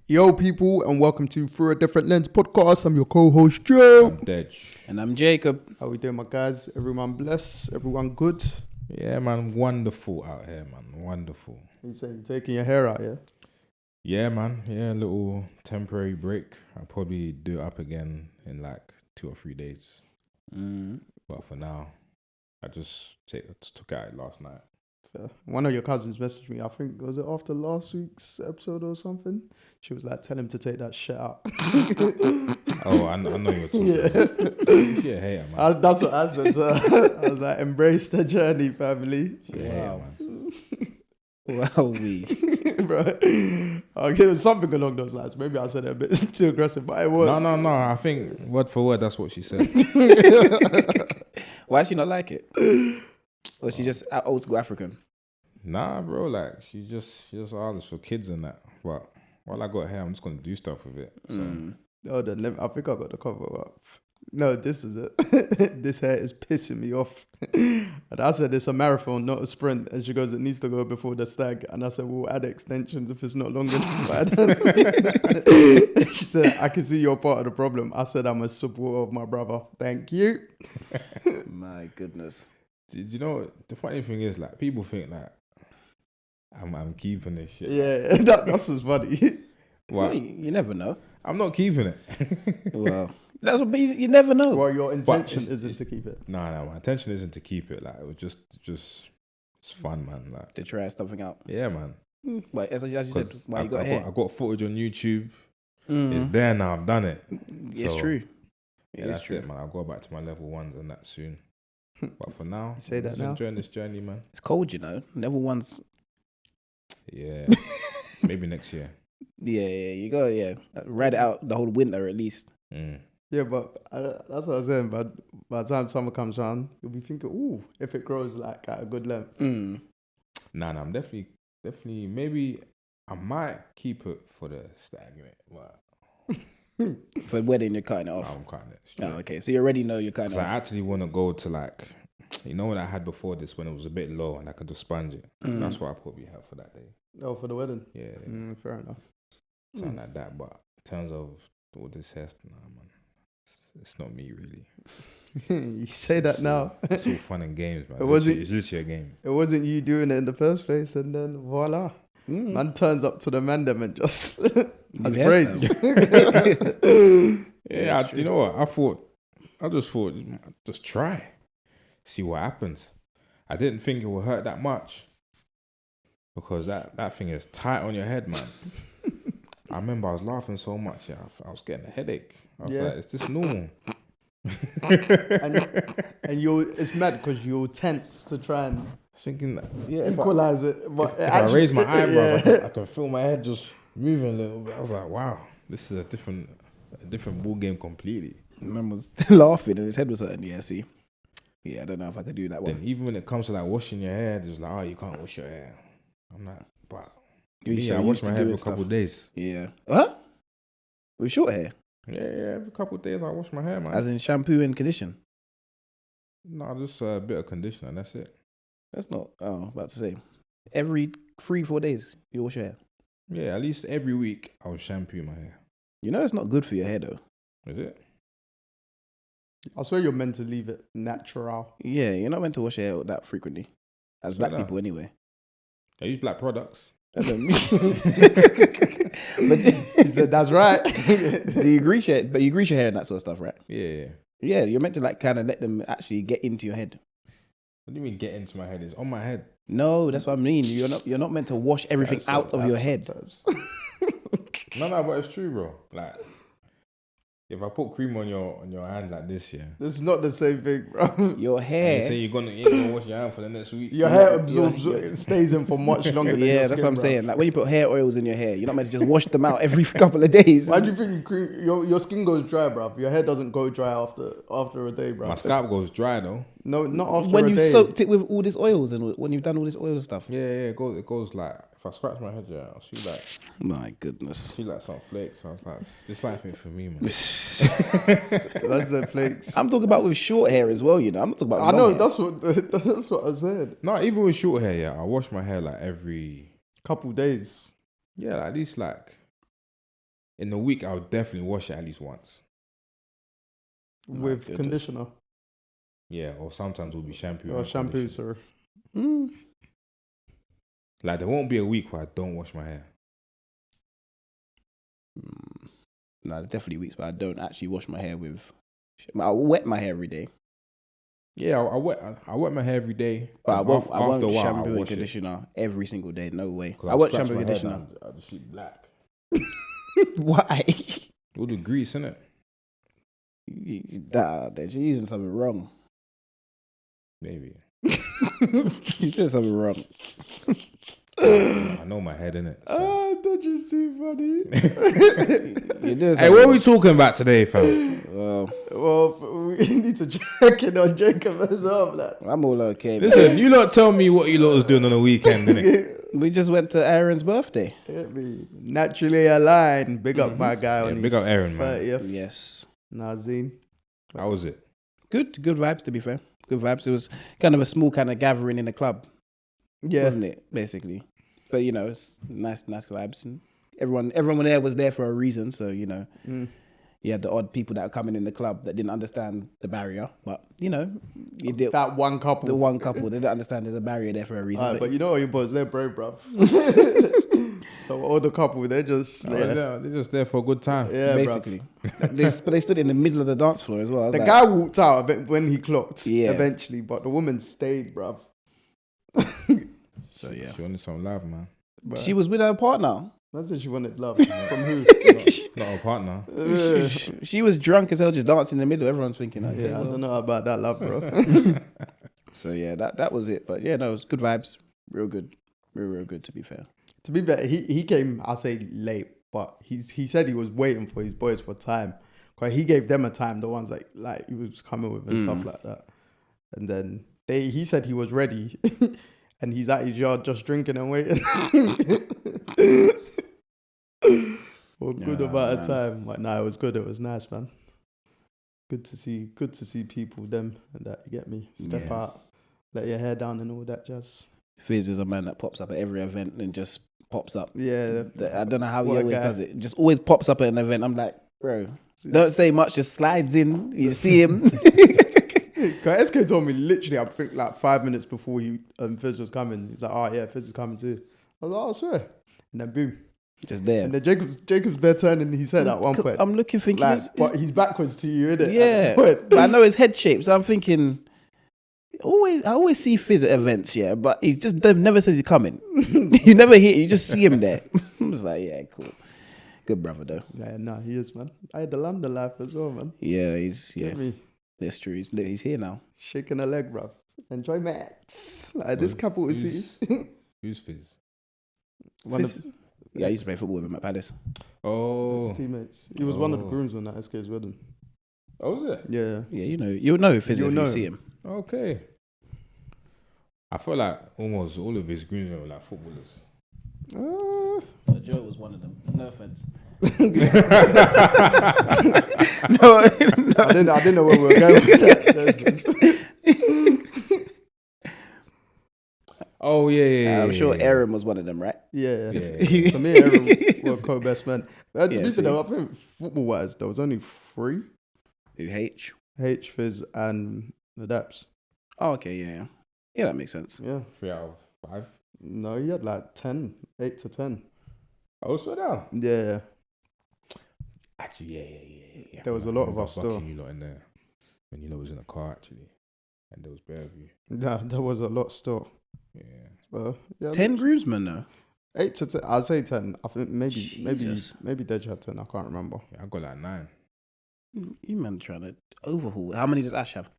Yo, people, and welcome to Through a Different Lens podcast. I'm your co-host, Joe. I'm Deji. And I'm Jacob. How we doing, my guys? Everyone blessed? Everyone good? Yeah, man. Wonderful out here, man. Wonderful. You say you're taking your hair out, yeah? Yeah, man. Yeah, a little temporary break. I'll probably do it up again in like 2 or 3 days. But for now, I just took it out last night. Fair. One of your cousins messaged me, I think, was it after last week's episode or something? She was like, tell him to take that shit out. Oh, I know you're talking Yeah. about. She a hater, man. That's what I said to her. I was like, embrace the journey, family. She a hater, man. Wow, Bro, okay, it was something along those lines. Maybe I said it a bit too aggressive, but it was. No. I think word for word, that's what she said. Why does she not like it? Or she just old school African? Nah, bro. Like she just artists for kids and that. But while I got hair, I'm just gonna do stuff with it. So. Oh, then I think I got the cover up. No, this is it. This hair is pissing me off. And I said it's a marathon, not a sprint. And she goes, it needs to go before the stag. And I said, we'll add extensions if it's not longer than 5. She said, I can see you're part of the problem. I said, I'm a supporter of my brother. Thank you. My goodness. Did you know the funny thing is, like, people think like I'm keeping this shit. Yeah, that's what's funny. Well, You never know. I'm not keeping it. Well, that's what you never know. Well, your intention it's- isn't to keep it. No, my intention isn't to keep it. Like, it was just it's fun, man. Like, To try something out. yeah, man. But as you said, 'Cause why you got hair? I got footage on YouTube. Mhm. It's there now. I've done it. It's So, true. Yeah, It's that's true. it, man. I'll go back to my level 1s and that soon. But for now, You say I'm that just now? enjoying this journey, man. It's cold, you know. Level one's. Yeah, maybe next year. Yeah, you go. Yeah, ride it out the whole winter at least. Mm. Yeah, but that's what I was saying. But by the time summer comes around, you'll be thinking, ooh, if it grows like at a good length. Nah, I'm definitely. Maybe I might keep it for the stag, but For the wedding, you're cutting it off. I'm cutting it. Oh, okay. So you already know you're cutting it Because I off. actually want to go to like, you know what I had before this when it was a bit low and I could just sponge it. That's what I probably have for that day. Oh, for the wedding? Yeah, Fair enough. something like that. But in terms of all this hair, nah, man, it's not me really. You say that now. It's all fun and games, man. It wasn't- It's literally a game. It wasn't you doing it in the first place, and then voila. Man turns up to the mandem and just has braids. Yeah, you know what? I just thought, just try, see what happens. I didn't think it would hurt that much because that thing is tight on your head, man. I remember I was laughing so much, yeah, I was getting a headache. I was like, is this normal? and it's mad because you're tense to try and Thinking that, yeah, if equalize it. But if I raise my eyebrow, yeah. I can feel my head just moving a little bit. I was like, wow, this is a different ball game completely. Man was laughing and his head was hurting. Yeah, see. Yeah, I don't know if I could do that Then one. even when it comes to like washing your hair, it's like, oh, you can't wash your hair. I'm like, but You me, so I wash used my to hair every doing couple stuff. of days. Yeah. Huh? With short hair? Yeah, every couple of days I wash my hair, man. As in shampoo and condition? No, just a bit of conditioner, and that's it. That's not, about to say. Every 3-4 days, you wash your hair. Yeah, at least every week I'll shampoo my hair. You know it's not good for your hair, though. Is it? I swear you're meant to leave it natural. Yeah, you're not meant to wash your hair that frequently. As Say black that. people, anyway. I use black products. That don't mean... But He said, that's right. do you grease your, but you grease your hair and that sort of stuff, right? Yeah. Yeah, you're meant to like kind of let them actually get into your head. What do you mean get into my head? It's on my head. No, that's what I mean. You're not meant to wash everything That's out so of your bad head. sometimes. No, but it's true, bro. Like, if I put cream on your hand like this, yeah. This is not the same thing, bro. Your And you hair. say you ain't gonna wash your hand for the next week. Your hair absorbs, it stays in for much longer than your Yeah, skin, that's what I'm bro. saying. Like when you put hair oils in your hair, you're not meant to just wash them out every couple of days. Why do you think your skin goes dry, bro? Your hair doesn't go dry after a day, bro. My scalp goes dry though. No, not after when a you day. soaked it with all these oils and when you've done all this oil stuff. Yeah, it goes like, if I scratch my head, yeah, I'll see My goodness. some flakes. I was like, this life ain't for me, man. That's the flakes. I'm talking about with short hair as well, you know. I'm not talking about I long know, hair. that's what I said. No, even with short hair, yeah, I wash my hair like every, Couple days. yeah, at least like in the week, I would definitely wash it at least once. With goodness. conditioner Yeah, or sometimes it will be shampoo. or and shampoo, conditioner. sorry. Mm. Like there won't be a week where I don't wash my hair. No, there's definitely weeks where I don't actually wash my hair with. I wet my hair every day, Yeah, I wet my hair every day. but I won't. I won't after a while, shampoo I and wash it. conditioner every single day. No way. 'Cause I I'll won't scratch shampoo and my hair conditioner. down, I'll just see black. Why? All the grease, innit? Nah, you're using something wrong. Maybe. You're doing something wrong. I know my head, innit? So. Ah, that is too funny. You're doing Hey, what are we talking about today, fam? Well, we need to check in on Jacob as well, like. I'm all okay. Man. Listen, you lot tell me what you lot was doing on the weekend, innit? We just went to Aaron's birthday. Get me. Naturally aligned. Big up my guy Yeah, on big his up Aaron, man. 30th. Yes. Nazim. How was it? Good vibes, to be fair. Good vibes. It was kind of a small kind of gathering in the club, Yeah. wasn't it? Basically, but you know, it's nice vibes, and everyone there was there for a reason. So you know, you had the odd people that are coming in the club that didn't understand the barrier, but you know, you did That one couple. the one couple they didn't understand there's a barrier there for a reason. But you know what you boys, they're brave, bruv. So all the couple, they're just They're just there for a good time. yeah, basically, but they stood in the middle of the dance floor as well. I was The like, guy walked out when he clocked, Yeah. eventually, but the woman stayed, bruv. so yeah, She wanted some love, man. But she was with her partner. that's it. She wanted love from who? Not a partner. She was drunk as hell, just dancing in the middle. Everyone's thinking, like, Yeah, I don't know about that love, bro. So yeah, that was it. But yeah, no, it was good vibes. Real good. Real good, to be fair. To be fair, he came, I'll say late, but he said he was waiting for his boys for time. Cause he gave them a time, the ones like he was coming with and stuff like that. And then he said he was ready, and he's at his yard just drinking and waiting. For good amount of time. Like, nah, it was good. It was nice, man. Good to see people, them and that. You get me? Step out, let your hair down and all that jazz. Fizz is a man that pops up at every event and just pops up. Yeah. I don't know how he What a always guy. does it. Just always pops up at an event. I'm like, bro, don't say much. Just slides in. You see him. Cause SK told me literally, I think like 5 minutes before Fizz was coming. He's like, oh yeah, Fizz is coming too. I was like, oh, I swear. And then boom. Just there. And then Jacob's bare turning. He said at one point, I'm looking, thinking, like, but he's backwards to you, innit? yeah. But I know his head shape, so I'm thinking. I always see Fizz at events, yeah, but he just never says he's coming. You never hear, you just see him there. I'm just like, yeah, cool, good brother though. Yeah, nah, he is, man. I had the London life as well, man. Yeah, Get me that's true. He's here now. shaking a leg, bruv. Enjoy max. Like this couple is see. Who's Fizz? One of Yeah, I used to play football with him at Palace. Oh. his teammates. He was one of the groomsmen at SK's wedding. Oh, was it? Yeah. Yeah, you'll know Fizz You'll if know you him. see him. Okay. I feel like almost all of his groomsmen were like footballers. Joe was one of them. No offense. No, I didn't know where we were going with that. Oh yeah. I'm sure Aaron was one of them, right? Yeah. Yeah. So me and Aaron were co-best men. To Yeah, be see. fair, though, I think football-wise, there was only 3. H. Fizz, and the Daps. Oh, okay, yeah. Yeah, that makes sense. Yeah. 3 out of 5. No, he had like 10, 8 to 10. Oh, slow down. Yeah. Actually, yeah. There was a lot of us still. You lot in there when you lot was in a car actually, and there was bare of you. Yeah, there was a lot still. Yeah. So, yeah, 10 groomsmen, though. 8 to 10. I'd say 10. I think Jesus. maybe Deji had 10. I can't remember. Yeah, I got like 9. You man trying to overhaul. How many does Ash have?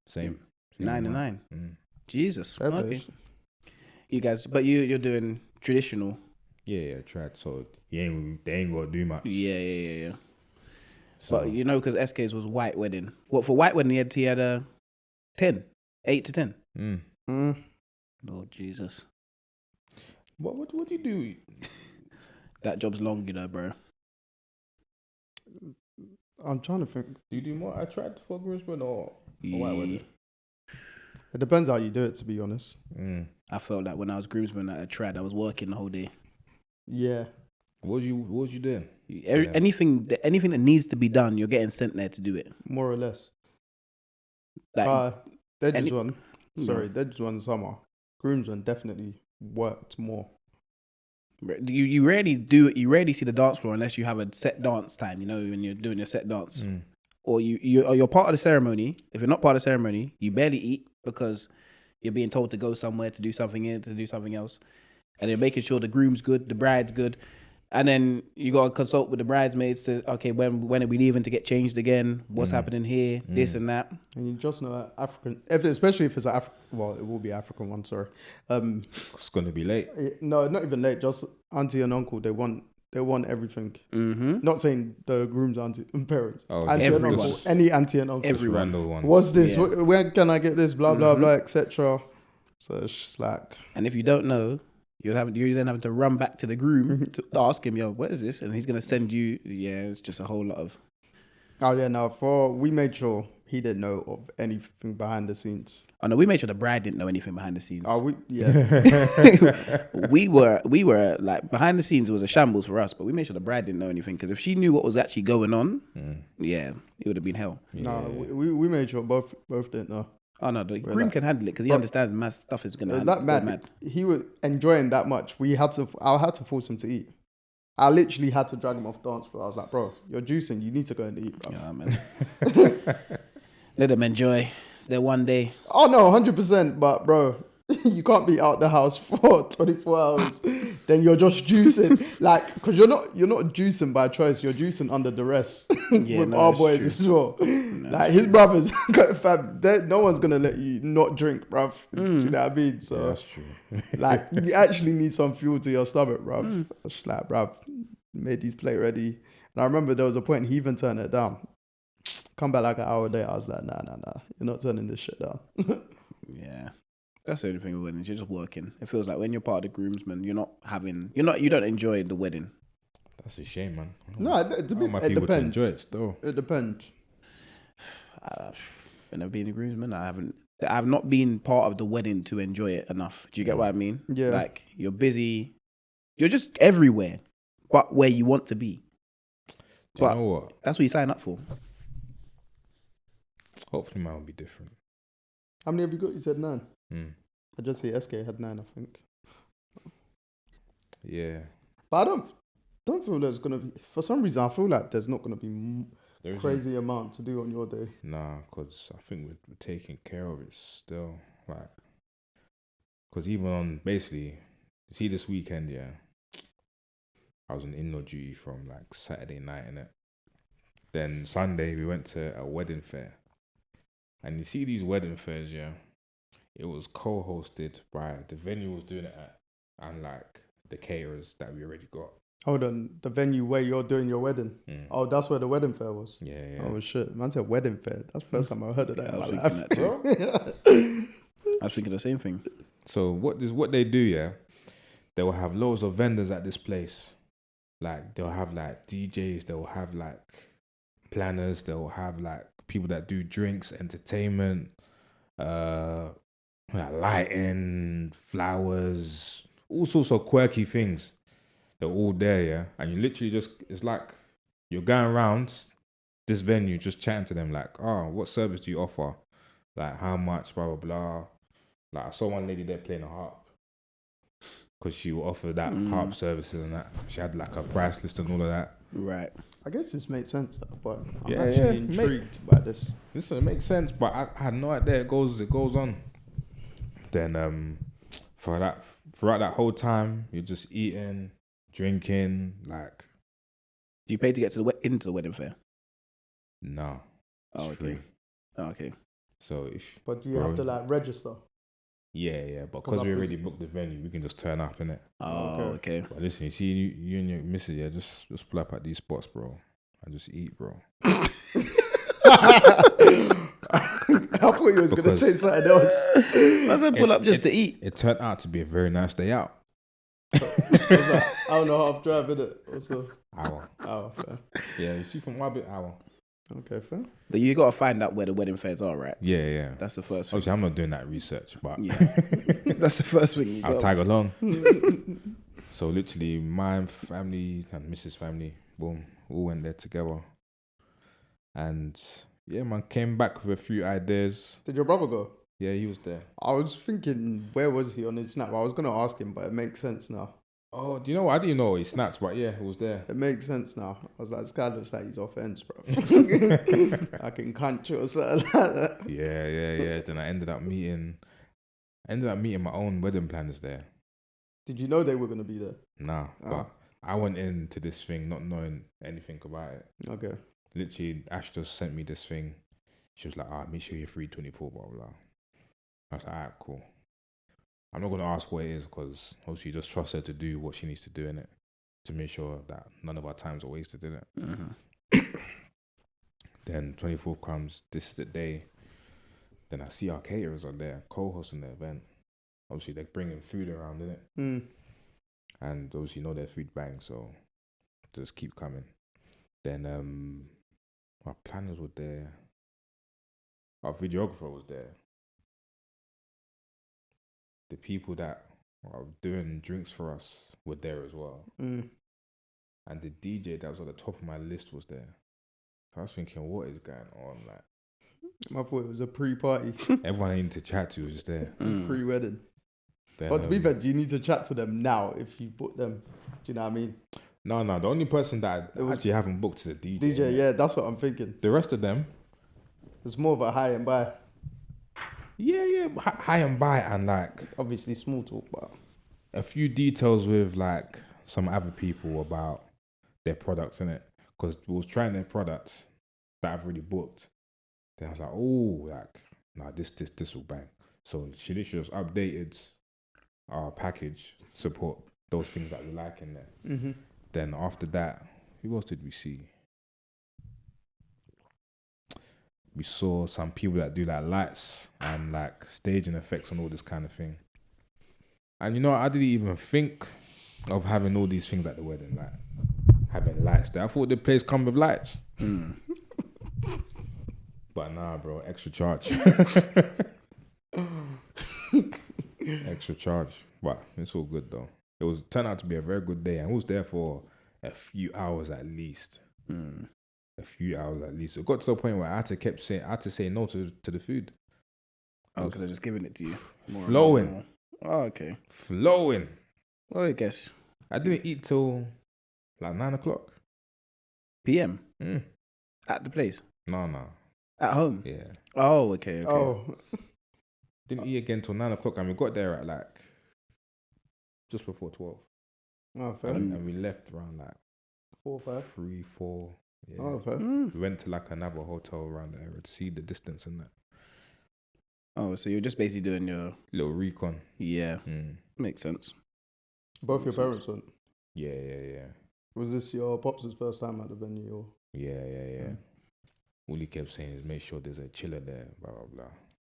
Same. 9 and 9. Mm. Jesus. Fair play. Okay. You guys, but you're doing traditional. Yeah, tried. So they ain't gonna do much. Yeah. So, But you know, because SK's was white wedding. What for white wedding? He had a 10, 8 to 10. Lord Jesus, what do you do? that job's long, you know, bro. I'm trying to think. Do you do more? I tried for groomsmen or white wedding. It depends how you do it, to be honest. I felt like when I was groomsman at a trad, I was working the whole day. Yeah. What would you do? Anything that needs to be done, you're getting sent there to do it. More or less. Like Deji's one. No. Sorry, Deji's one summer. Groomsmen definitely worked more. you rarely do it. You rarely see the dance floor unless you have a set dance time. You know, when you're doing your set dance, or you're part of the ceremony. If you're not part of the ceremony, you barely eat because you're being told to go somewhere to do something to do something else, and they're making sure the groom's good, the bride's good. And then you got to consult with the bridesmaids to, okay, when are we leaving to get changed again? What's happening here? This and that. And you just know that African, especially if it's an African, well, it will be African one, sorry. It's going to be late. No, not even late, just auntie and uncle, they want everything. Mm-hmm. Not saying the groom's auntie and parents. Oh, auntie and everyone. uncle, any auntie and uncle. Everyone. Randall ones. What's this? Yeah. When can I get this? Blah, blah, blah, etc. So it's just like... And if you don't know, you're then having to run back to the groom to ask him, yo, what is this? And he's going to send you, it's just a whole lot of... Oh, yeah, no, we made sure he didn't know of anything behind the scenes. Oh, no, we made sure the bride didn't know anything behind the scenes. Oh, yeah. we were like, behind the scenes, it was a shambles for us, but we made sure the bride didn't know anything, because if she knew what was actually going on, it would have been hell. No, we made sure both didn't know. Oh, no, the groom can handle it, because he understands mass stuff is going to happen. That mad? He was enjoying that much. I had to force him to eat. I literally had to drag him off dance floor. I was like, bro, you're juicing. You need to go and eat, bro. Yeah, man. Let them enjoy. It's their one day. Oh, no, 100%. But, bro, you can't be out the house for 24 hours. Then you're just juicing. Like, because you're not juicing by choice. You're juicing under duress with our boys as well. No, like, his brothers, no one's going to let you not drink, bruv. Do you know what I mean? So, yeah, that's true. like, you actually need some fuel to your stomach, bruv. It's like, bruv, made these plate ready. And I remember there was a point he even turned it down. Come back like an hour later, I was like, nah. You're not turning this shit down. Yeah. That's the only thing with weddings. You're just working. It feels like when you're part of the groomsmen, you don't enjoy the wedding. That's a shame, man. No, it depends. Enjoy it still. It depends. I've never been a groomsman. I've not been part of the wedding to enjoy it enough. Do you get what I mean? Yeah. Like, you're busy. You're just everywhere, but where you want to be. Do you know what? That's what you sign up for. Hopefully mine will be different. How many have you got? You said 9. I just see SK had 9, I think. Yeah. But I don't feel there's going to be... For some reason, I feel like there's not going to be crazy amount to do on your day. Nah, because I think we're taking care of it still. Like, because even on, basically, you see this weekend, I was on in-law duty from like Saturday night, innit? Then Sunday, we went to a wedding fair. And you see these wedding fairs, it was co-hosted by the venue was doing it at, and like the caterers that we already got. Hold on, the venue where you're doing your wedding. Oh, that's where the wedding fair was. Yeah. Oh shit, man said wedding fair. That's the first time I heard of that in my life. That too. I was thinking the same thing. So what they do, they will have loads of vendors at this place. Like they'll have like DJs, they'll have like planners, they'll have like people that do drinks, entertainment, lighting, flowers, all sorts of quirky things. They're all there, and you literally just, it's like you're going around this venue just chatting to them like, oh, what service do you offer? Like how much, blah, blah, blah. Like I saw one lady there playing a harp because she will offer that harp services and that. She had like a price list and all of that. Right. I guess this makes sense, though, but I'm Yeah, actually intrigued by this. Listen, it makes sense, but I had no idea it goes on. Then throughout that whole time, you're just eating, drinking, like. Do you pay to get to into the wedding fair? No. Oh, okay. Free. Oh, okay. So But do you have to like register? Yeah, but because we already booked the venue, we can just turn up, innit? Oh, okay. But listen, you see, you and your missus, just pull up at these spots, bro, and just eat, bro. I thought you was gonna say something else. I said pull up just to eat. It turned out to be a very nice day out. I don't know, half drive, innit? Also, hour. Fair. Yeah, you see from my bit, hour. Okay, fair. But you gotta find out where the wedding fairs are, right? Yeah. That's the first thing. Obviously, I'm not doing that research, but yeah, that's the first thing. I'll tag along. So literally, my family and Mrs. family, boom, all went there together. And yeah, man, came back with a few ideas. Did your brother go? Yeah, he was there. I was thinking, where was he on his snap? I was gonna ask him, but it makes sense now. Oh, do you know what? I didn't know he snapped, but yeah, he was there. It makes sense now. I was like, this guy looks like he's off ends, bro. I can can't or something like that. Yeah. Then I ended up meeting my own wedding planners there. Did you know they were gonna be there? Nah, Oh. but I went into this thing not knowing anything about it. Okay. Literally, Ash just sent me this thing. She was like, make sure you're free 24, blah, blah. I was like, alright, cool. I'm not going to ask what it is because obviously you just trust her to do what she needs to do in it to make sure that none of our times are wasted in it. Mm-hmm. Then 24th comes, this is the day. Then I see our caterers are there, co-hosting the event. Obviously, they're bringing food around, innit? Mm. And obviously, you know their food bank, so just keep coming. Then our planners were there. Our videographer was there. The people that are doing drinks for us were there as well. Mm. And the DJ that was at the top of my list was there. So I was thinking, what is going on? Like, I thought it was a pre-party, everyone I needed to chat to was just there. pre-wedding. Then, But to be fair, you need to chat to them now if you book them. Do you know what I mean? No, the only person that It I was- actually haven't booked is a DJ. DJ, innit? yeah, that's what I'm thinking. The rest of them, It's more of a high and by. yeah, high and by, and like Obviously, small talk, but a few details with like some other people about their products in it, because we was trying their products that I've already booked. Then I was like, oh, like nah, this will bang. So she literally just updated our package support those things that we like in there. mm-hmm. Then after that, who else did we see? We saw some people that do like lights and like staging effects and all this kind of thing. And you know, I didn't even think of having all these things at the wedding, like having lights there. I thought the place come with lights. But nah, bro, extra charge. Extra charge. But it's all good though. It was turned out to be a very good day, and I was there for a few hours at least. A few hours at least. It got to the point where I had to say no to the food. Oh, because they're just giving it to you. More and Flowing. more. Oh, okay. Flowing. Well, I guess. I didn't eat till like 9 o'clock. PM Mm. at the place. No. At home. Yeah. Oh, okay. Oh, Didn't eat again till 9 o'clock, and we got there at like just before 12. oh, fair. And we left around like 4 or 5. 3, 4. Yeah. Oh, fair. We went to like another hotel around the area to see the distance and that. Oh, so you're just basically doing your Little recon. yeah. Mm. Makes sense. Both your parents went. Yeah. Was this your pops' first time at the venue? Or? Yeah. All he kept saying is make sure there's a chiller there, blah, blah, blah.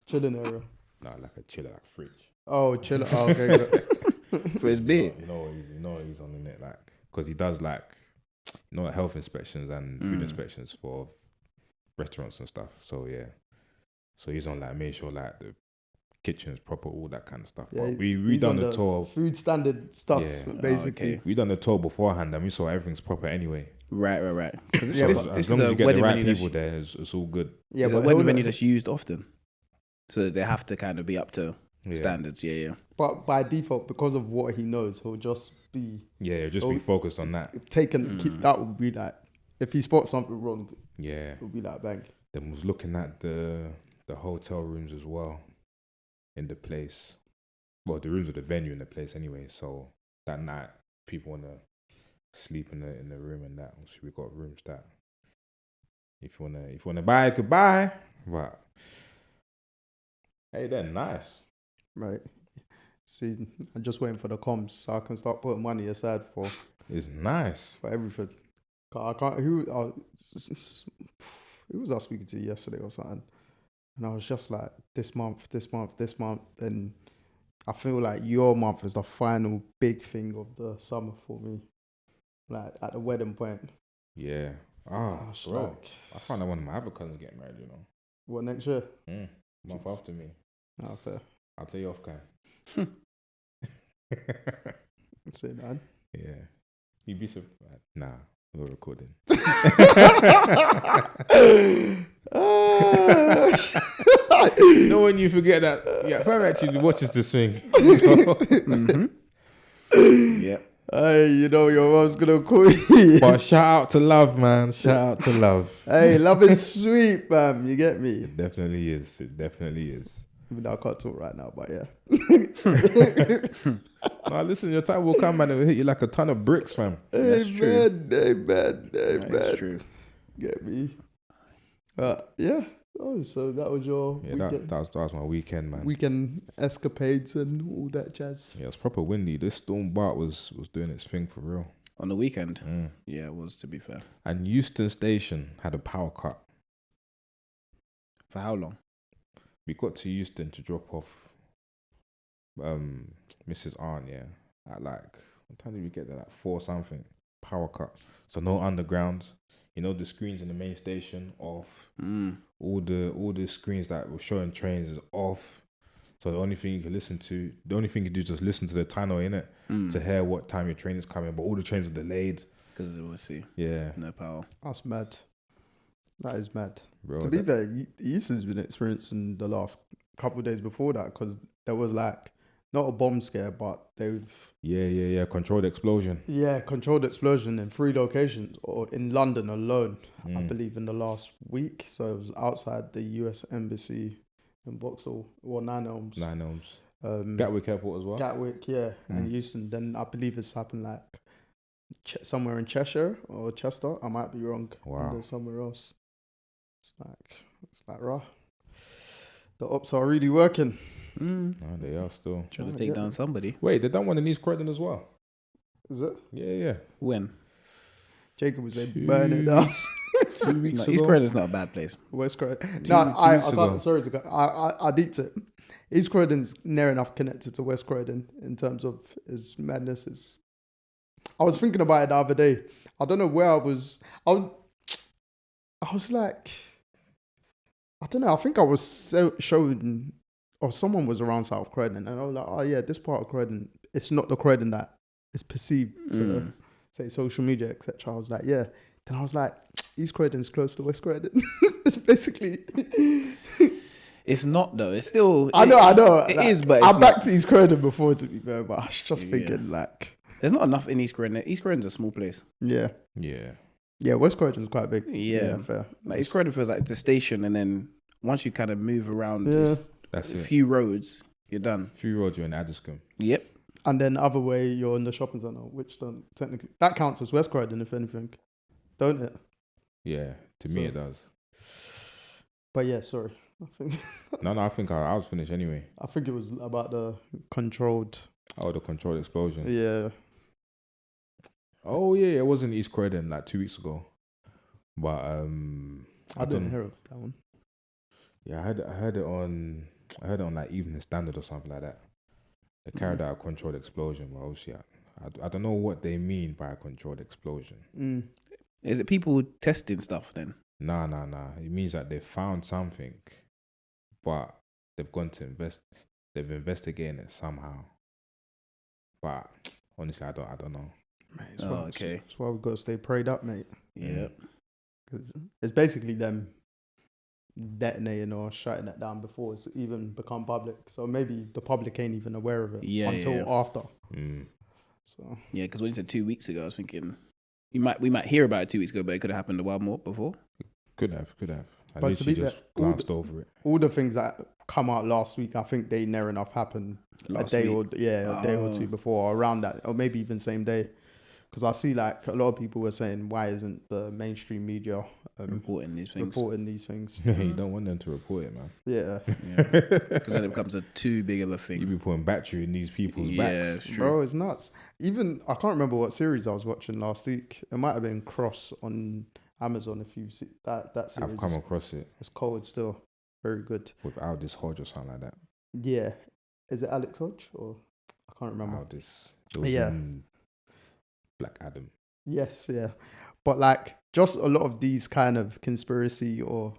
Chilling area. Nah, like a chiller, like fridge. Oh, chiller. Oh, okay. Good. For his beer. You know he's on the net, like, because he does like, health inspections and food inspections for restaurants and stuff. So yeah, so he's on like make sure like the kitchen is proper, all that kind of stuff. Yeah, but we he's done on the tour. Food standard stuff, Yeah. basically. okay. We done the tour beforehand, and we saw everything's proper anyway. Right. Because Yeah, this, but this as long is as the you get the wedding right venue people that's, there, it's all good. Yeah, it's but a wedding he'll- venue that's used often, so they have to kind of be up to Yeah. standards. Yeah. But by default, because of what he knows, he'll just be Yeah, just be focused on that. taken. That would be like, if he spots something wrong, Yeah. it'll be like bang. Then was looking at the hotel rooms as well in the place. Well, the rooms of the venue in the place anyway. So that night, people wanna sleep in the room and that. So we got rooms that if you wanna buy, you could buy. But hey, they're nice. Right. See, I'm just waiting for the comms so I can start putting money aside for It's nice. everything. 'Cause I can't. Who was I speaking to yesterday or something? And I was just like, this month. And I feel like your month is the final big thing of the summer for me. Like at the wedding point. Yeah. I Ah, was bro. like, I found out one of my other cousins getting married. what next year? Month after me. Oh, fair. I'll tell you off, guy. Say that. Yeah. You'd be surprised. Nah, we're recording. You know when you forget that? Yeah, Fam actually watches the swing. Yep. Hey, you know your mom's gonna call you. But shout out to Love, man. Shout out to Love. Hey, love is sweet, fam. You get me? It definitely is. It definitely is. Even though I can't talk right now, but yeah. Nah, listen, your time will come, man. It will hit you like a ton of bricks, fam. That's true. Amen. That's true. Get me? Yeah. Oh, so that was your Yeah, that was my weekend, man. weekend escapades and all that jazz. Yeah, it was proper windy. This storm Bart was doing its thing for real. On the weekend? Yeah, it was, to be fair. And Euston Station had a power cut. For how long? We got to Euston to drop off Mrs. Aunt, yeah. At like, what time did we get there? Like 4 something. Power cut. So no underground. You know, the screens in the main station off. All the screens that were showing trains is off. So the only thing you can do is just listen to the tunnel, innit? To hear what time your train is coming. But all the trains are delayed. Because obviously, Yeah. no power. That's mad. That is mad. Bro, To be fair, Euston's been experiencing the last couple of days before that because there was like, not a bomb scare, but they've... Yeah. Controlled explosion. Yeah, controlled explosion in 3 locations, or in London alone, I believe, in the last week. So it was outside the US Embassy in Vauxhall, or Nine Elms. Gatwick Airport as well. Gatwick, yeah, and Euston. Then I believe it's happened like somewhere in Cheshire or Chester. I might be wrong. Wow. And then somewhere else. It's like raw. The ops are really working. No, they are still Trying to take down somebody. Wait, they done one in East Croydon as well. Is it? Yeah. When? Jacob was saying burn it down. 2 weeks No, ago. East Croydon's not a bad place. West Croydon. Two No, I weeks ago. can't. Sorry to go. I deeped it. East Croydon's near enough connected to West Croydon in terms of its madness. I was thinking about it the other day. I don't know where I was. I was like, I don't know. I think I was showing, or someone was around South Croydon, and I was like, oh yeah, this part of Croydon, it's not the Croydon that is perceived to say social media, etc. I was like, yeah. Then I was like, East Croydon's close to West Croydon. It's basically. It's not though. It's still. I know. It like, is, but I'm it's back not. to East Croydon before, to be fair, but I was just thinking like, There's not enough in East Croydon. East Croydon's a small place. yeah. Yeah, West Croydon's quite big. Yeah. Fair. Like East Croydon feels like the station, and then once you kind of move around just That's a it. few roads, you're done. Few roads you're in Addiscombe. Yep. And then other way, you're in the shopping centre, which don't technically, that counts as West Croydon, if anything, don't it? Yeah, to me So- it does. But yeah, sorry. No, I think I was finished anyway. I think it was about the controlled. Oh, the controlled explosion. Yeah. Oh yeah, it was in East Croydon like 2 weeks ago. But I didn't hear of that one. Yeah, I heard it on like Evening Standard or something like that. They carried out a controlled explosion, but obviously I don't know what they mean by a controlled explosion. Is it people testing stuff then? Nah. It means that they found something, but they've gone to they've investigated it somehow. But honestly, I don't know. Mate, Okay. That's why we've got to stay prayed up, mate. Yep. Because it's basically them detonating or shutting it down before it's even become public. So maybe the public ain't even aware of it until after. So Yeah, because when you said 2 weeks ago, I was thinking we might hear about it 2 weeks ago, but it could have happened a while more before. Could have. I But to literally be just fair, glanced over it. all the things that come out last week, I think they near enough happened a day or two before, or around that, or maybe even same day. Because I see like a lot of people were saying, why isn't the mainstream media Reporting these things. You don't want them to report it, man. Yeah. Because then it becomes too big of a thing. You be putting battery in these people's backs. It's true. Bro, it's nuts. Even, I can't remember what series I was watching last week. It might have been Cross on Amazon, if you've seen that series. I've come across it It's cold still. Very good. with Aldous Hodge or something like that. Yeah. Is it Alex Hodge? Or I can't remember. Aldous. It was Yeah. in Black Adam. Yes, yeah. But like just a lot of these kind of conspiracy or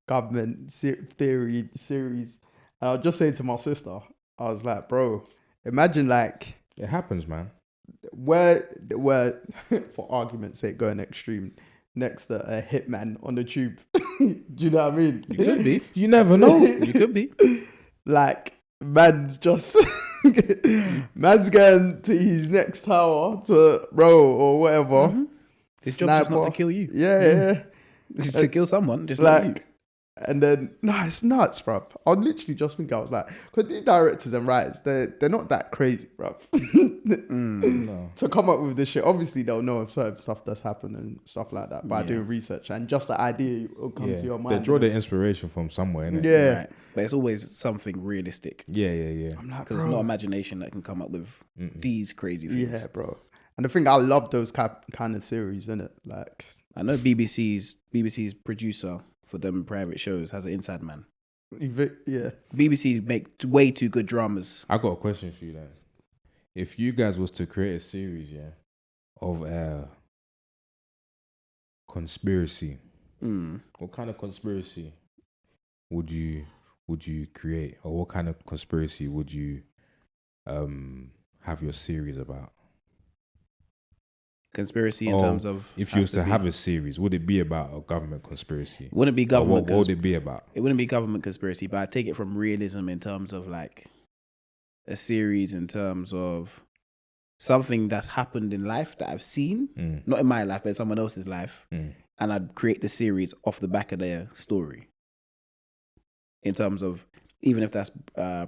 government theory series. And I was just saying to my sister, I was like, bro, imagine like, It happens, man. where for argument's sake, going extreme, next to a hitman on the tube. Do you know what I mean? You could be. You never know. You could be. Like, man's just man's going to his next tower to row or whatever. His job's just not to kill you. Yeah. It's to kill someone, just not you. Like, and then it's nuts, bruv. I literally just think I was like, because these directors and writers, they're not that crazy, bruv. No. To come up with this shit. Obviously, they'll know of certain stuff that's happened and stuff like that by doing research, and just the idea will come to your mind. They draw their inspiration from somewhere, innit? Yeah. Right. But it's always something realistic. Yeah. I'm like, Because it's not imagination that can come up with these crazy things. Yeah, bro. And I think I love those kind of series, innit? Like, I know BBC's producer for them private shows has an inside man. yeah. BBC make way too good dramas. I got a question for you then. If you guys was to create a series, of conspiracy, what kind of conspiracy would you create, or what kind of conspiracy would you have your series about? Conspiracy in terms of if you was to have a series, would it be about a government conspiracy? Wouldn't be Or government. what would it be about? It wouldn't be government conspiracy, but I take it from realism in terms of like a series in terms of something that's happened in life that I've seen, not in my life, but in someone else's life, and I'd create the series off the back of their story. In terms of even if that's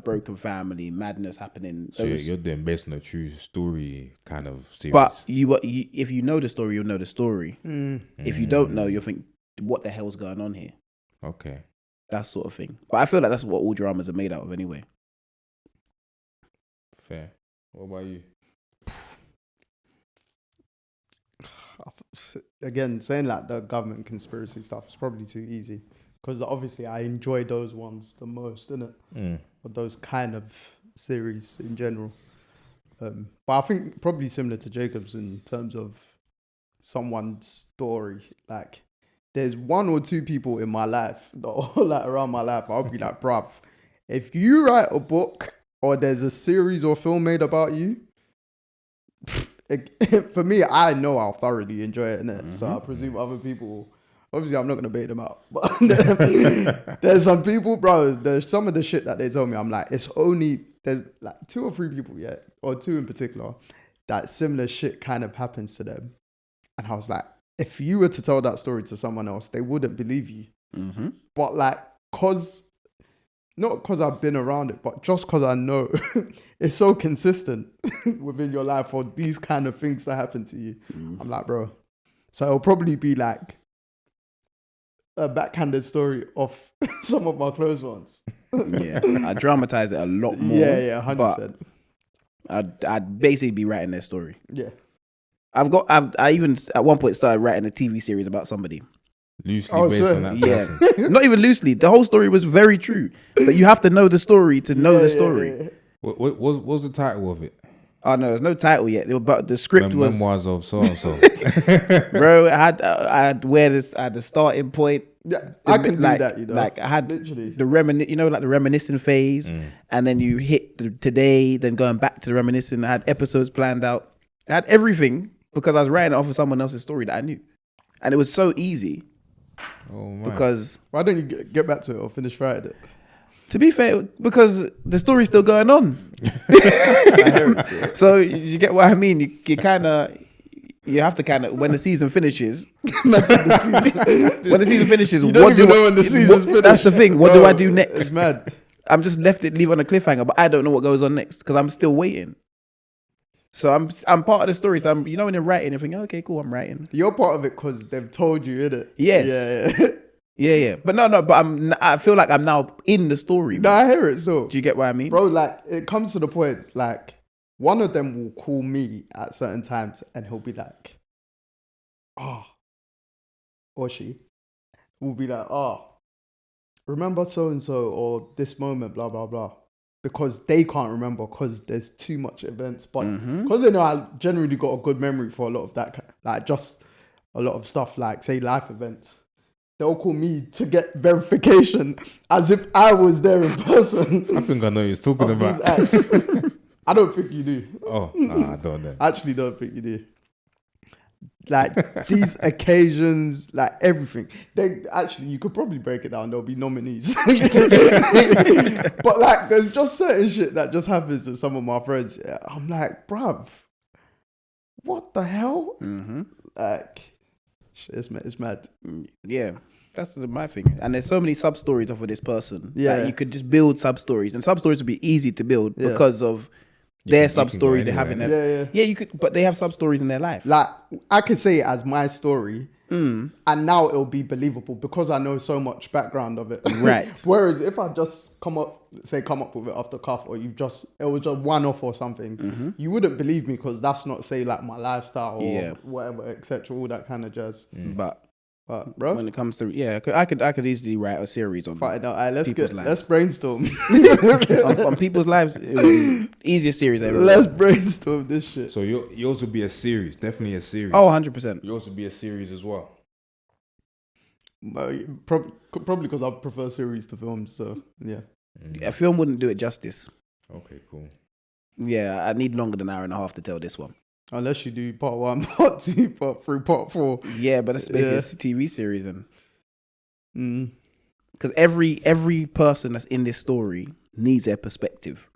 broken family, madness happening. So you're doing based on a true story kind of series. But if you know the story, you'll know the story. If you don't know, you'll think, what the hell's going on here? Okay. That sort of thing. But I feel like that's what all dramas are made out of anyway. Fair. What about you? Again, saying like the government conspiracy stuff is probably too easy. Because obviously I enjoy those ones the most, innit? Or those kind of series in general. But I think probably similar to Jacob's in terms of someone's story. Like, there's one or two people in my life, like around my life, I'll be like, bruv, if you write a book or there's a series or film made about you, for me, I know I'll thoroughly enjoy it, innit? So I presume other people... Obviously, I'm not going to bait them out. But there's some people, bro, there's some of the shit that they told me. I'm like, there's like 2 or 3 people, or 2 in particular, that similar shit kind of happens to them. And I was like, if you were to tell that story to someone else, they wouldn't believe you. But like, not because I've been around it, but just because I know it's so consistent within your life for these kind of things that happen to you. I'm like, bro. So it'll probably be like a backhanded story of some of my close ones. I dramatize it a lot more. Yeah, 100%. I'd basically be writing their story. Yeah. I even at one point started writing a TV series about somebody. Loosely based on that person. Yeah. Not even loosely. The whole story was very true. But you have to know the story to know the story. Yeah. What was the title of it? Oh no, there's no title yet. But the script was Memoirs of so and so. Bro, I had the starting point. Yeah, I can do like, that, you know. Like I had literally the the reminiscing phase, and then you hit the today, then going back to the reminiscing. I had episodes planned out. I had everything because I was writing it off of someone else's story that I knew, and it was so easy. Oh man! Because why don't you get back to it or finish writing it? To be fair, because the story's still going on. So you get what I mean. You have to kind of, when the season finishes. When the season finishes, you don't even know when the season's finished. That's the thing. What do I do next? It's mad. I'm just leave on a cliffhanger, but I don't know what goes on next because I'm still waiting. So I'm part of the story. So when you're writing, you're thinking, okay, cool, I'm writing. You're part of it because they've told you, innit? Yes. Yeah. Yeah. But no. But I feel like I'm now in the story. No, I hear it. So do you get what I mean, bro? Like it comes to the point. Like one of them will call me at certain times, and he'll be like, or she will be like, remember so and so or this moment, blah blah blah. Because they can't remember because there's too much events. But because they know I generally got a good memory for a lot of that, like just a lot of stuff, like say life events. They'll call me to get verification as if I was there in person. I think I know what you're talking about. I don't think you do. Oh, nah, I don't know. I actually don't think you do. Like these occasions, like everything. They actually, you could probably break it down. There'll be nominees, but like, there's just certain shit that just happens to some of my friends. Yeah. I'm like, bruv, what the hell? Mm-hmm. Like, shit, it's mad. Yeah, that's my thing. And there's so many sub stories of this person. Yeah. that you could just build sub stories, and sub stories would be easy to build Yeah. because of You their can go sub stories they have in anywhere. their. Yeah, yeah. Yeah, you could, but they have sub stories in their life. Like, I could say it as my story, and now it'll be believable because I know so much background of it. Right. Whereas if I just come up with it off the cuff, or it was just one off or something, you wouldn't believe me because that's not, say, like my lifestyle or whatever, etc. All that kind of jazz. But Bro, when it comes to I could easily write a series on fight it out. Alright, people's let's lives. brainstorm. on people's lives. It would be easiest series ever. Let's brainstorm this shit. So yours would be a series, definitely a series. Oh, 100%. Yours would be a series as well. Probably because I prefer series to films. So yeah. A film wouldn't do it justice. Okay, cool. Yeah, I need longer than an hour and a half to tell this one. Unless you do part 1, part 2, part 3, part 4. Yeah, but it's basically a TV series, and Mm. because every person that's in this story needs their perspective.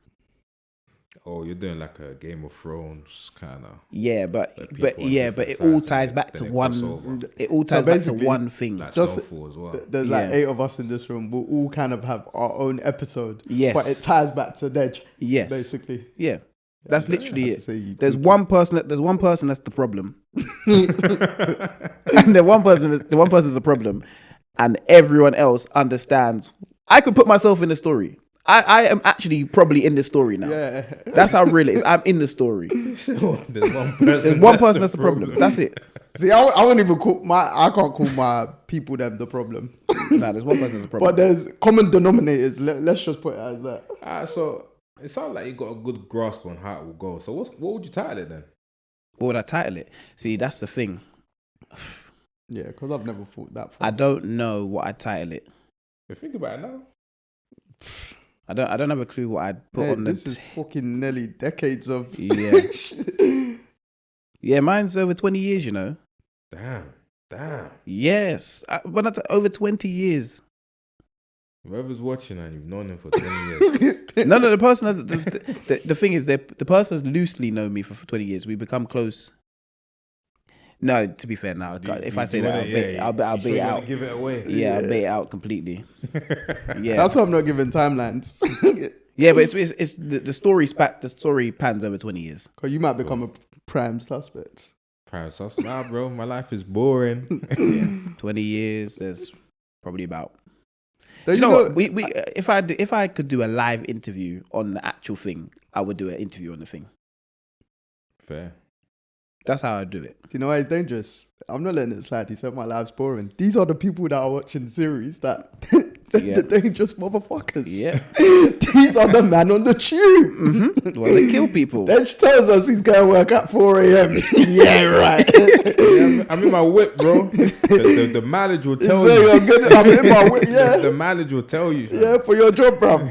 Oh, you're doing like a Game of Thrones kind of. Yeah, but people on it different all sides ties and back to then it one. crossover. It all ties back to basically, one thing. Like Just- Snowfall as well. There's like Yeah. 8 of us in this room. We'll all kind of have our own episode. Yes. But it ties back to Deji, Yes, basically. yeah, that's I had literally to it. say you There's could- one person that's the problem, and the one person's the problem, and everyone else understands. I could put myself in the story. I am actually probably in the story now. Yeah. That's how real it is. I'm in the story. There's one person. There's one person that's the problem. That's it. See, I won't even I can't call my people them the problem. Nah, there's one person that's the problem. But there's common denominators. Let's just put it as that. So it sounds like you got a good grasp on how it will go. So what would you title it then? What would I title it? See, that's the thing. Yeah, because I've never thought that. I don't know what I title it. But think about it now. I don't have a clue what I'd put Hey, on the. this is fucking nearly decades of. Yeah. Yeah, mine's over 20 years, you know. Damn. Yes. Over 20 years. Whoever's watching and you've known him for 20 years. No, the person has, the thing is, the person has loosely known me for 20 years. We become close. No, to be fair, now if I say that, I'll bait it out. Give it away. Yeah, I'll bait it out completely. Yeah, That's why I'm not giving timelines. yeah, but it's the story pans over 20 years. Because you might become a prime suspect. Prime sauce. Nah, bro, my life is boring. Yeah, 20 years. There's probably about. Don't You know what? We if I could do a live interview on the actual thing, I would do an interview on the thing. Fair. That's how I do it. Do you know why it's dangerous? I'm not letting it slide. He said my life's boring. These are the people that are watching the series that the dangerous motherfuckers. Yeah. These are the man on the tube. Mm-hmm. Well, they kill people. Then she tells us he's going to work at 4 a.m. Yeah, right. Yeah, I'm in my whip, bro. The mileage will tell So you. you're good. I'm in my way. Yeah. The mileage will tell you. fam. Yeah, for your job, bruv.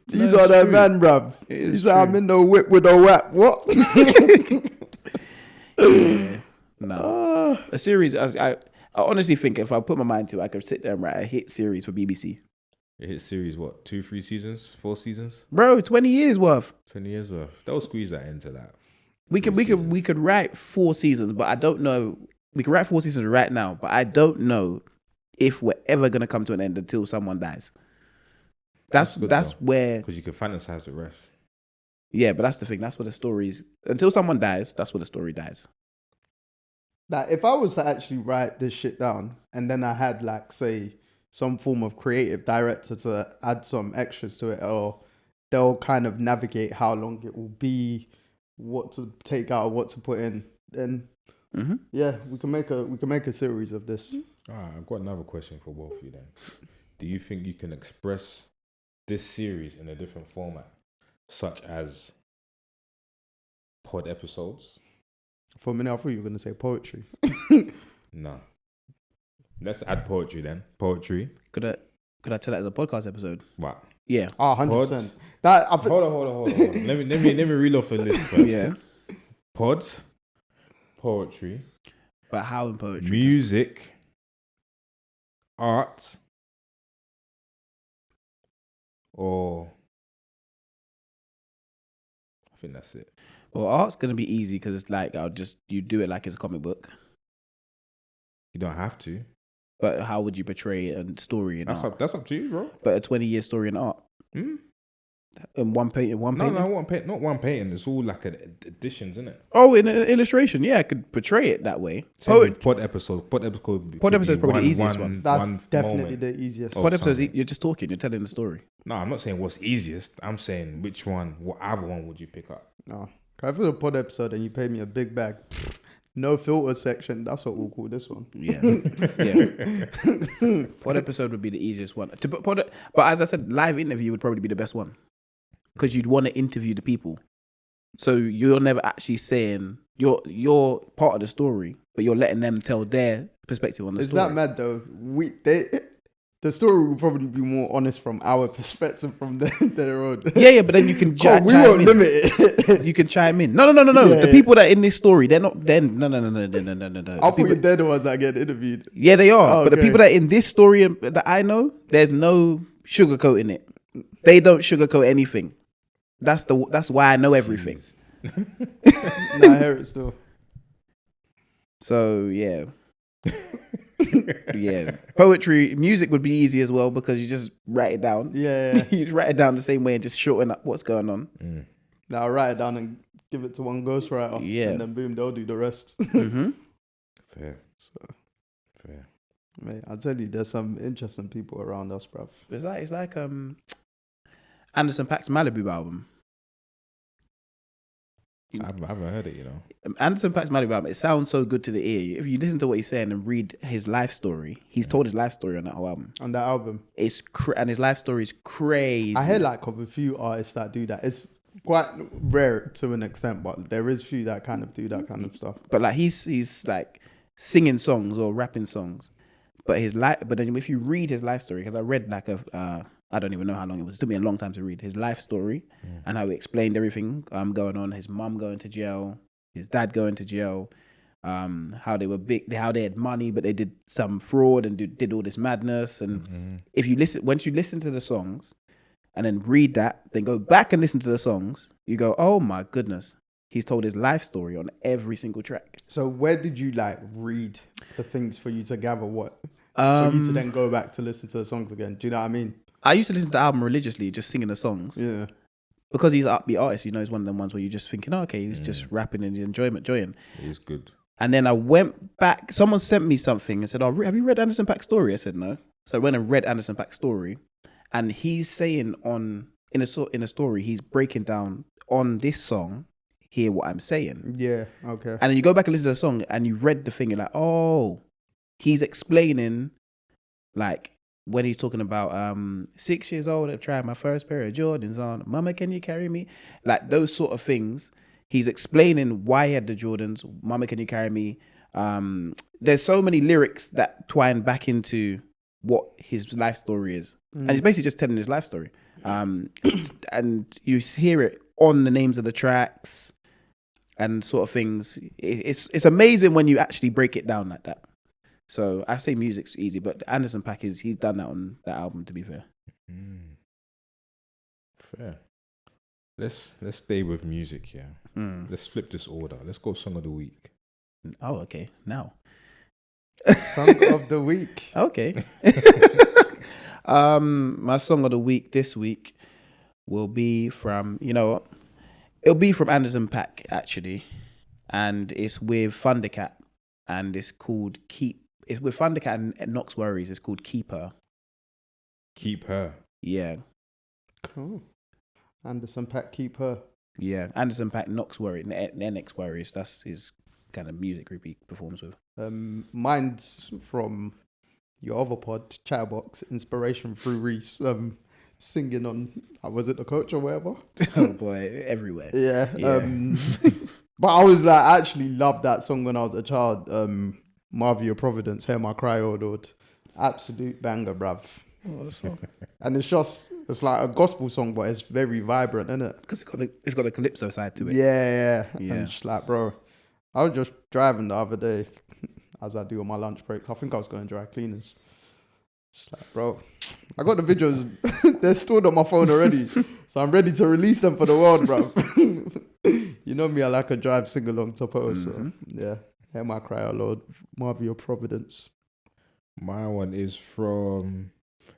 These are the man, bruv. He said, I'm in the whip with a whap. What? Yeah. No. A series, I honestly think if I put my mind to it, I could sit there and write a hit series for BBC. It hit series, what, 2, 3 seasons? 4 seasons? Bro, 20 years worth. 20 years worth. They'll squeeze that into that. We could write 4 seasons, but I don't know. We could write 4 seasons right now, but I don't know if we're ever gonna come to an end until someone dies. That's good, where. Because you can fantasize the rest. Yeah, but that's the thing. That's where the stories. Until someone dies, that's where the story dies. Like, if I was to actually write this shit down and then I had, like, say, some form of creative director to add some extras to it, or they'll kind of navigate how long it will be, what to take out, what to put in, then yeah, we can make a series of this. Alright, I've got another question for both of you then. Do you think you can express this series in a different format, such as pod episodes? For a minute, I thought you were gonna say poetry. No. Let's add poetry then. Poetry. Could I tell that as a podcast episode? What? Yeah. Oh, 100%. That I think, Hold on. Let me reel off a list first. Yeah. Pods, poetry, But how in poetry? music, art, or I think that's it. Well, art's gonna be easy because it's like you do it like it's a comic book. You don't have to. But how would you portray a story in art? That's up to you, bro. But a 20-year story in art. Mm? In one painting, No, not one painting. It's all like additions, isn't it? Oh, in an illustration, yeah, I could portray it that way. Pod episode. Pod episode is probably the easiest one. that's definitely the easiest. Oh, Pod episodes, something. you're just talking, you're telling the story. No, I'm not saying what's easiest. I'm saying what other one would you pick up? No. If it's a pod episode and you pay me a big bag, no filter section, that's what we'll call this one. Yeah, yeah. Pod episode would be the easiest one. But as I said, live interview would probably be the best one because you'd want to interview the people. So you're never actually saying you're part of the story, but you're letting them tell their perspective on the Is story. that mad though? The story will probably be more honest from our perspective from their own. Yeah, but then you can We chime won't in. limit it. You can chime in. No. Yeah. The people that are in this story, they're not. Then no. I thought they're the ones that get interviewed. Yeah, they are. Oh, But the okay. people that in this story that I know, there's no sugarcoating it. They don't sugarcoat anything. That's why I know everything. Nah, I hear it still. So yeah. Yeah. Poetry, music would be easy as well because you just write it down. Yeah. You just write it down the same way and just shorten up what's going on. Now I'll write it down and give it to one ghostwriter. Yeah. And then boom, they'll do the rest. Mm-hmm. Fair. Fair. Mate, I'll tell you, there's some interesting people around us, bruv. It's like Anderson .Paak's Malibu album. I haven't heard it, you know. Anderson .Paak's Malibu album, it sounds so good to the ear. If you listen to what he's saying and read his life story, he's told his life story on that whole album. On that album. And his life story is crazy. I hear like of a few artists that do that. It's quite rare to an extent, but there is few that kind of do that kind of stuff. But like he's like singing songs or rapping songs. But then if you read his life story, because I read like I don't even know how long it was. It took me a long time to read his life story and how he explained everything going on. His mum going to jail, his dad going to jail, how they were big, how they had money, but they did some fraud and did all this madness. And once you listen to the songs and then read that, then go back and listen to the songs, you go, oh my goodness, he's told his life story on every single track. So where did you like read the things for you to gather what? For you to then go back to listen to the songs again. Do you know what I mean? I used to listen to the album religiously, just singing the songs. Yeah. Because he's an upbeat artist, you know, he's one of them ones where you're just thinking, oh, okay, he's just rapping and enjoying. He's good. And then I went back, someone sent me something and said, oh, have you read Anderson .Paak's story? I said, no. So I went and read Anderson .Paak's story. And he's saying in a story, he's breaking down on this song, hear what I'm saying. Yeah, okay. And then you go back and listen to the song and you read the thing, you're like, oh, he's explaining like, when he's talking about 6 years old, I tried my first pair of Jordans on. Mama, can you carry me? Like those sort of things. He's explaining why he had the Jordans. Mama, can you carry me? There's so many lyrics that twine back into what his life story is. And he's basically just telling his life story. And you hear it on the names of the tracks and sort of things. It's amazing when you actually break it down like that. So I say music's easy, but Anderson .Paak he's done that on that album. To be fair, Fair. Let's stay with music, yeah. Let's flip this order. Let's go song of the week. Oh, okay. Now, Song of the week. okay. My song of the week this week will be from it'll be from Anderson .Paak actually, and it's with Thundercat, and it's called Keep. It's with Thundercat and Nox Worries. It's called Keep Her. Keep Her. Yeah. Cool. Anderson .Paak, Keep Her. Yeah. Anderson .Paak, Nox Worries, NX Worries. That's his kind of music group he performs with. Mine's from your other pod, Chatterbox, Inspiration Through Reese, singing on, was it The Coach or whatever? Oh boy, everywhere. Yeah. Yeah. But I was like, I actually loved that song when I was a child. Marvia Providence, Hear My Cry, O Lord. Absolute banger, bruv. What a song. And it's like a gospel song, but it's very vibrant, isn't it? Because it's got a calypso side to it. Yeah. Yeah. And just like, bro, I was just driving the other day, as I do on my lunch breaks. I think I was going dry cleaners. Just like, bro, I got the videos. They're stored on my phone already, so I'm ready to release them for the world, bro. You know me, I like a drive sing along to post. So yeah, hear my cry, oh Lord, marvel your providence. My one is from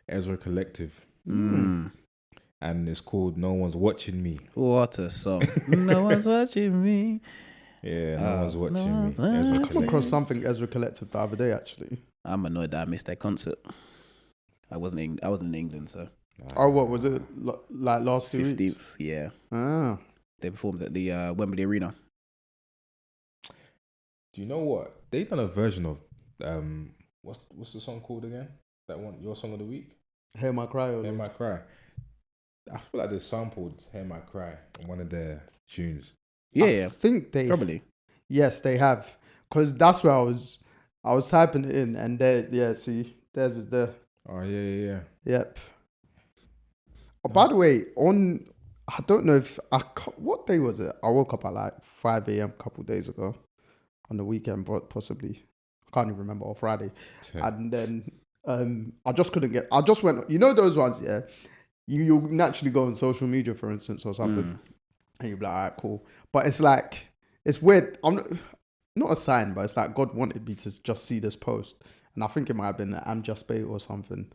Ezra Collective. Mm. And it's called No One's Watching Me. What a song. No one's watching me. Yeah, no one's watching no me. one's Ezra I come Collective. across something Ezra Collective the other day, actually. I'm annoyed that I missed their concert. I wasn't in England, so. Oh, what was it? Like last 2 weeks? 15th, yeah. Ah. They performed at the Wembley Arena. Do you know what? They done a version of what's the song called again? That one, your song of the week? Hear my cry, oh Hear Lord. My Cry. I feel like they sampled Hear My Cry on one of their tunes. Yeah, I think they probably. Yes, they have. Because that's where I was typing it in, and there, yeah, see, there's it there. Oh yeah. Yep. Oh, by the way, I don't know if what day was it? I woke up at like 5 a.m. a couple of days ago on the weekend, possibly. I can't even remember, or Friday. And then I just couldn't I just went, you know those ones, yeah? You naturally go on social media, for instance, or something, and you'll be like, all right, cool. But it's like, it's weird. I'm not a sign, but it's like God wanted me to just see this post. And I think it might have been the I'm Just Bait or something.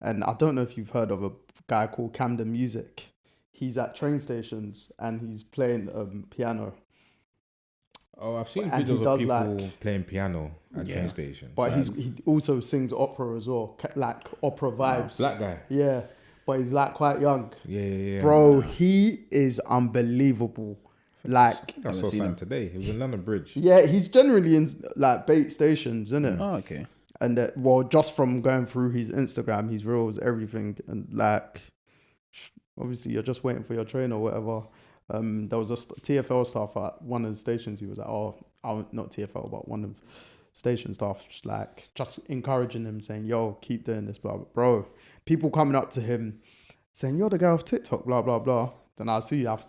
And I don't know if you've heard of a guy called Camden Music. He's at train stations and he's playing piano. Oh, I've seen And he videos does of people like- playing piano at train stations. But he also sings opera as well, like opera vibes. Black guy. Yeah, but he's like quite young. Yeah. Bro, he is unbelievable. Like, I saw something today. He was in London Bridge. yeah, he's generally in like bait stations, isn't it? Oh, okay. And just from going through his Instagram, his reels, everything, and like, obviously you're just waiting for your train or whatever. There was a TFL staff at one of the stations. He was like, not TFL, but one of station staff, like just encouraging him, saying, "Yo, keep doing this, blah blah." Bro, people coming up to him, saying, "You're the guy off TikTok, blah blah blah." Then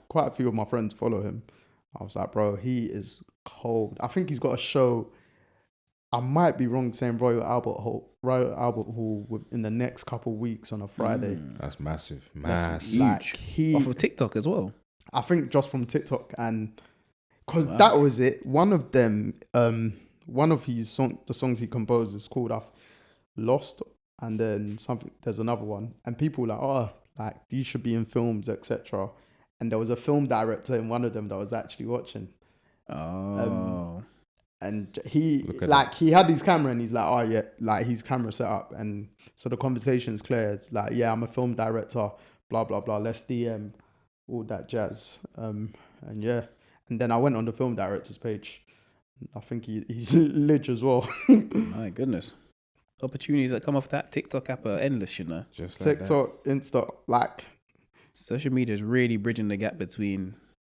quite a few of my friends follow him. I was like, bro, he is cold. I think he's got a show. I might be wrong saying Royal Albert Hall in the next couple of weeks on a Friday. That's massive. That's Massive. huge. Off of TikTok as well. I think just from TikTok, and because that was it. One of them, one of the songs he composed is called Lost, and then something. There's another one, and people were like, oh, like these should be in films, etc. And there was a film director in one of them that was actually watching. Oh. And he had his camera and he's like, oh yeah, like his camera set up, and so the conversation's clear. It's like, yeah, I'm a film director, blah blah blah. Let's DM all that jazz. And yeah, and then I went on the film director's page. I think he's lit as well. My goodness. Opportunities that come off that TikTok app are endless, you know. Just like TikTok, Insta, like Social media is really bridging the gap between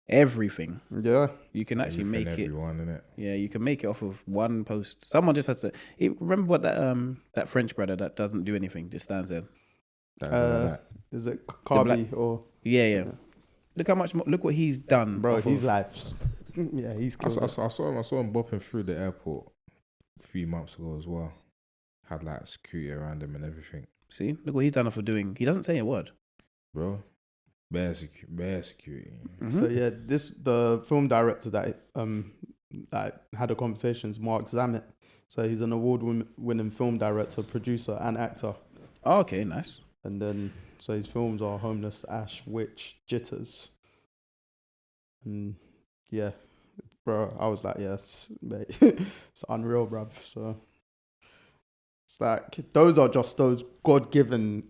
everything. yeah. You can actually make it. Everyone, innit? Yeah, you can make it off of one post. Someone just has to. Remember what that French brother that doesn't do anything just stands there. Is it Carby or Yeah. Look how much. Look what he's done, bro? off His of- life. Yeah, he's I killed. saw him bopping through the airport a few months ago as well. Had like security around him and everything. See, look what he's done off of doing. He doesn't say a word. Bro. Bare security. So yeah, the film director that had a conversation is Mark Zammit. So he's an award-winning film director, producer, and actor. Oh, okay, nice. And then so his films are Homeless, Ash, Witch, Jitters. And yeah, bro, I was like, yeah, mate, it's unreal, bruv. So it's like those are just those God-given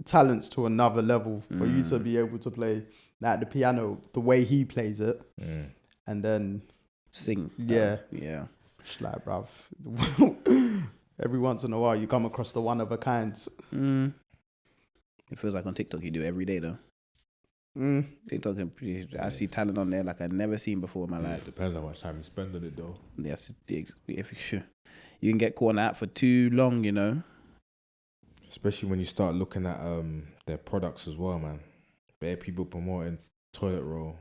talents to another level for you to be able to play like the piano the way he plays it, and then Sing. Yeah. Yeah. just like, bruv, every once in a while you come across the one of a kind. It feels like on TikTok you do it every day though. TikTok, I see talent on there like I've never seen before in my life. It depends how much time you spend on it though. Yes, if you can get caught on that for too long, you know. Especially when you start looking at their products as well, man. Bare people promoting toilet roll,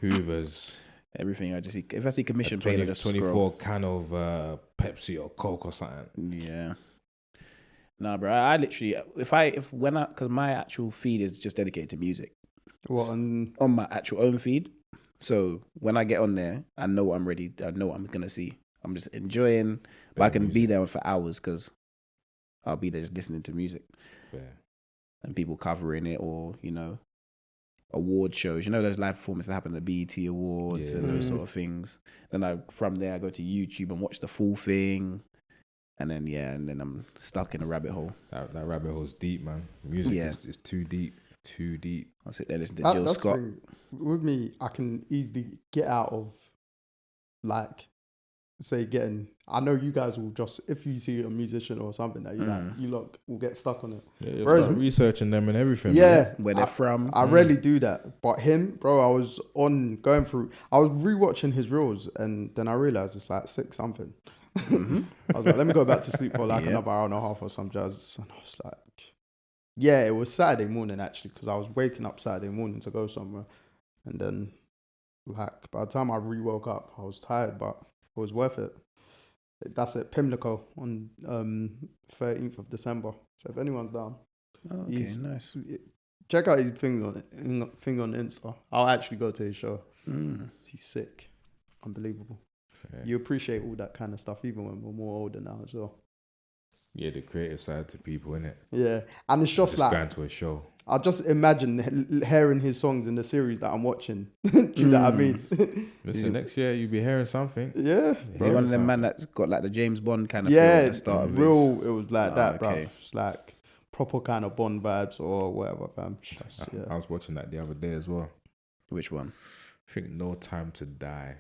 Hoovers, Everything I just see. If I see commission a paid, I just 24 scroll. can of Pepsi or Coke or something. Yeah. Nah, bro. I literally, because my actual feed is just dedicated to music What? on my actual own feed. So when I get on there, I know what I'm ready. I know what I'm gonna see. I'm just enjoying, but I can be there for hours because I'll be there just listening to music. Fair. And people covering it, or award shows. Those live performances that happen at the BET Awards and those sort of things. Then from there I go to YouTube and watch the full thing. And then I'm stuck in a rabbit hole. That rabbit hole's deep, man. Music is too deep. Too deep. I'll sit there listening to Jill Scott. With me, I can easily get out of, like, say I know you guys will just, if you see a musician or something that you like, you lot will get stuck on it. Yeah, you'll start researching them and everything. Yeah. Man. Where they're from. I rarely do that. But him, bro, I was rewatching his reels and then I realized it's like 6 something. I was like, let me go back to sleep for like another hour and a half or some jazz. And I was like, yeah, it was Saturday morning actually, because I was waking up Saturday morning to go somewhere. And then, like, by the time I woke up, I was tired, but it was worth it. That's at Pimlico on 13th of December. So if anyone's down, Nice. Check out his thing on Insta. I'll actually go to his show. He's sick. Unbelievable. Fair. You appreciate all that kind of stuff even when we're more older now as well. Yeah, the creative side to people, innit? Yeah, and it's just like going to a show. I just imagine hearing his songs in the series that I'm watching. Do you know what I mean? Listen, next year you'll be hearing something. Yeah, Is he one of them man that's got like the James Bond kind of yeah. feel at the start of Real, it was like that, bro. okay. It's like proper kind of Bond vibes or whatever, fam. I was watching that the other day as well. Which one? I think No Time to Die.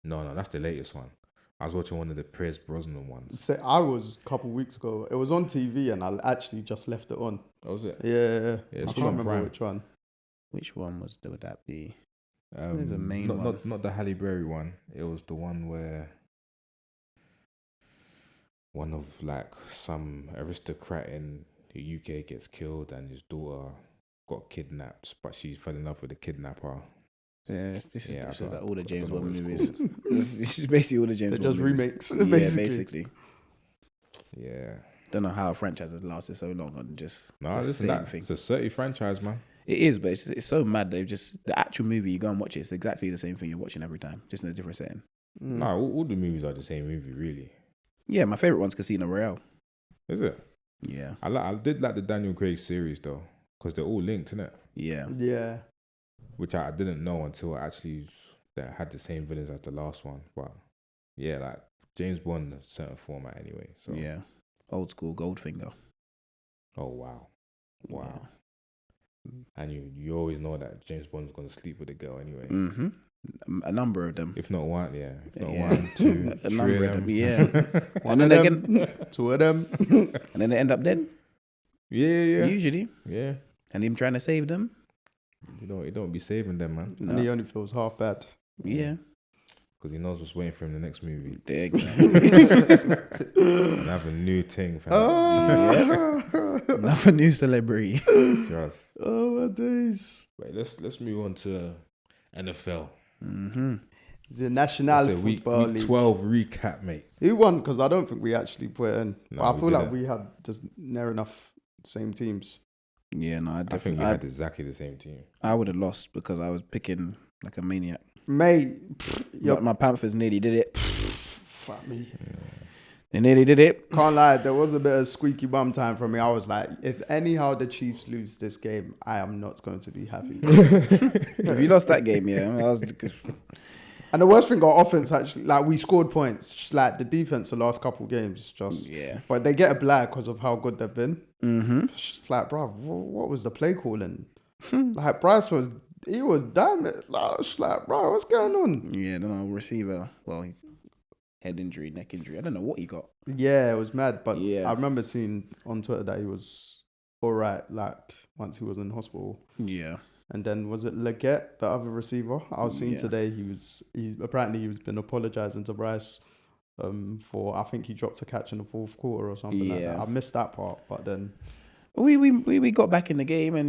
No, that's the latest one. I was watching one of the Pierce Brosnan ones. So I was a couple of weeks ago. It was on TV and I actually just left it on. Oh, was it? Yeah. It's I can't remember Prime. which one. Which one would that be? There's a main one. Not the Halle Berry one. It was the one where one of like some aristocrat in the UK gets killed and his daughter got kidnapped, but she fell in love with the kidnapper. Yeah, this is like all the James don't know Bond what movies. it's This is basically all the James They're Bond just movies. remakes, Yeah, basically. Yeah. Don't know how a franchise has lasted so long on just No, the listen, same thing. it's a 30 franchise, man. It is, but it's so mad. They've just the actual movie. You go and watch it. It's exactly the same thing you're watching every time, just in a different setting. No, all the movies are the same movie, really. Yeah, my favorite one's Casino Royale. Is it? Yeah, I did like the Daniel Craig series though, because they're all linked, innit? yeah. Yeah. Which I didn't know until I actually that had the same villains as the last one. But yeah, like James Bond, a certain format anyway. So Yeah, old school Goldfinger. Oh wow. And you always know that James Bond's gonna sleep with a girl anyway. Mm-hmm. A number of them. If not one, yeah. If not Yeah. one, two, A three number of of them. them. Yeah. One and of then them, two of them. and then they end up dead. Yeah. Usually. Yeah. And him trying to save them. You don't be saving them, man. And he only feels half bad. Yeah. Because he knows what's waiting for him in the next movie. Exactly. Another new thing, fam. Another new celebrity. Just. Oh my days. Wait, let's move on to NFL. Mm-hmm. The National That's a week Football League. 12 recap, mate. Who won? Because I don't think we actually put it in. No, But I we feel like didn't. we had just near enough same teams. Yeah, no, I think we had exactly the same team. I would have lost because I was picking like a maniac. Mate, But my Panthers nearly did it. fuck me. They nearly did it. Can't lie, there was a bit of squeaky bum time for me. I was like, if anyhow the Chiefs lose this game, I am not going to be happy. If you lost that game, yeah, I was. And the worst thing, our offense actually, like we scored points. Just like the defense, the last couple games, just Yeah. But they get a black because of how good they've been. Mm-hmm. It's just like, bro, what was the play calling? Like Bryce he was damn it. Like, it's like, bro, what's going on? Yeah, I don't know. Receiver, well, head injury, neck injury. I don't know what he got. Yeah, it was mad. But Yeah. I remember seeing on Twitter that he was all right. Like once he was in hospital. Yeah. And then was it Leggett, the other receiver? I was seeing today he apparently been apologizing to Bryce For I think he dropped a catch in the fourth quarter or something like Yeah. that. I missed that part, but then, We got back in the game, and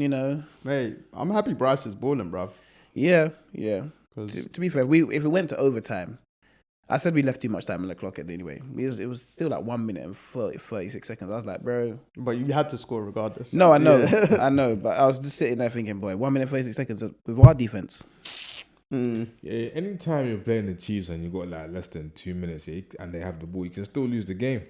mate, I'm happy Bryce is balling, bruv. yeah. Because To be fair, if we went to overtime, I said we left too much time on the clock anyway. It was still like 1 minute and 36 seconds. I was like, bro. but you had to score regardless. No, I know. Yeah. I know. But I was just sitting there thinking, boy, 1 minute, 36 seconds with our defense. Yeah, anytime you're playing the Chiefs and you got like less than 2 minutes, and they have the ball, you can still lose the game.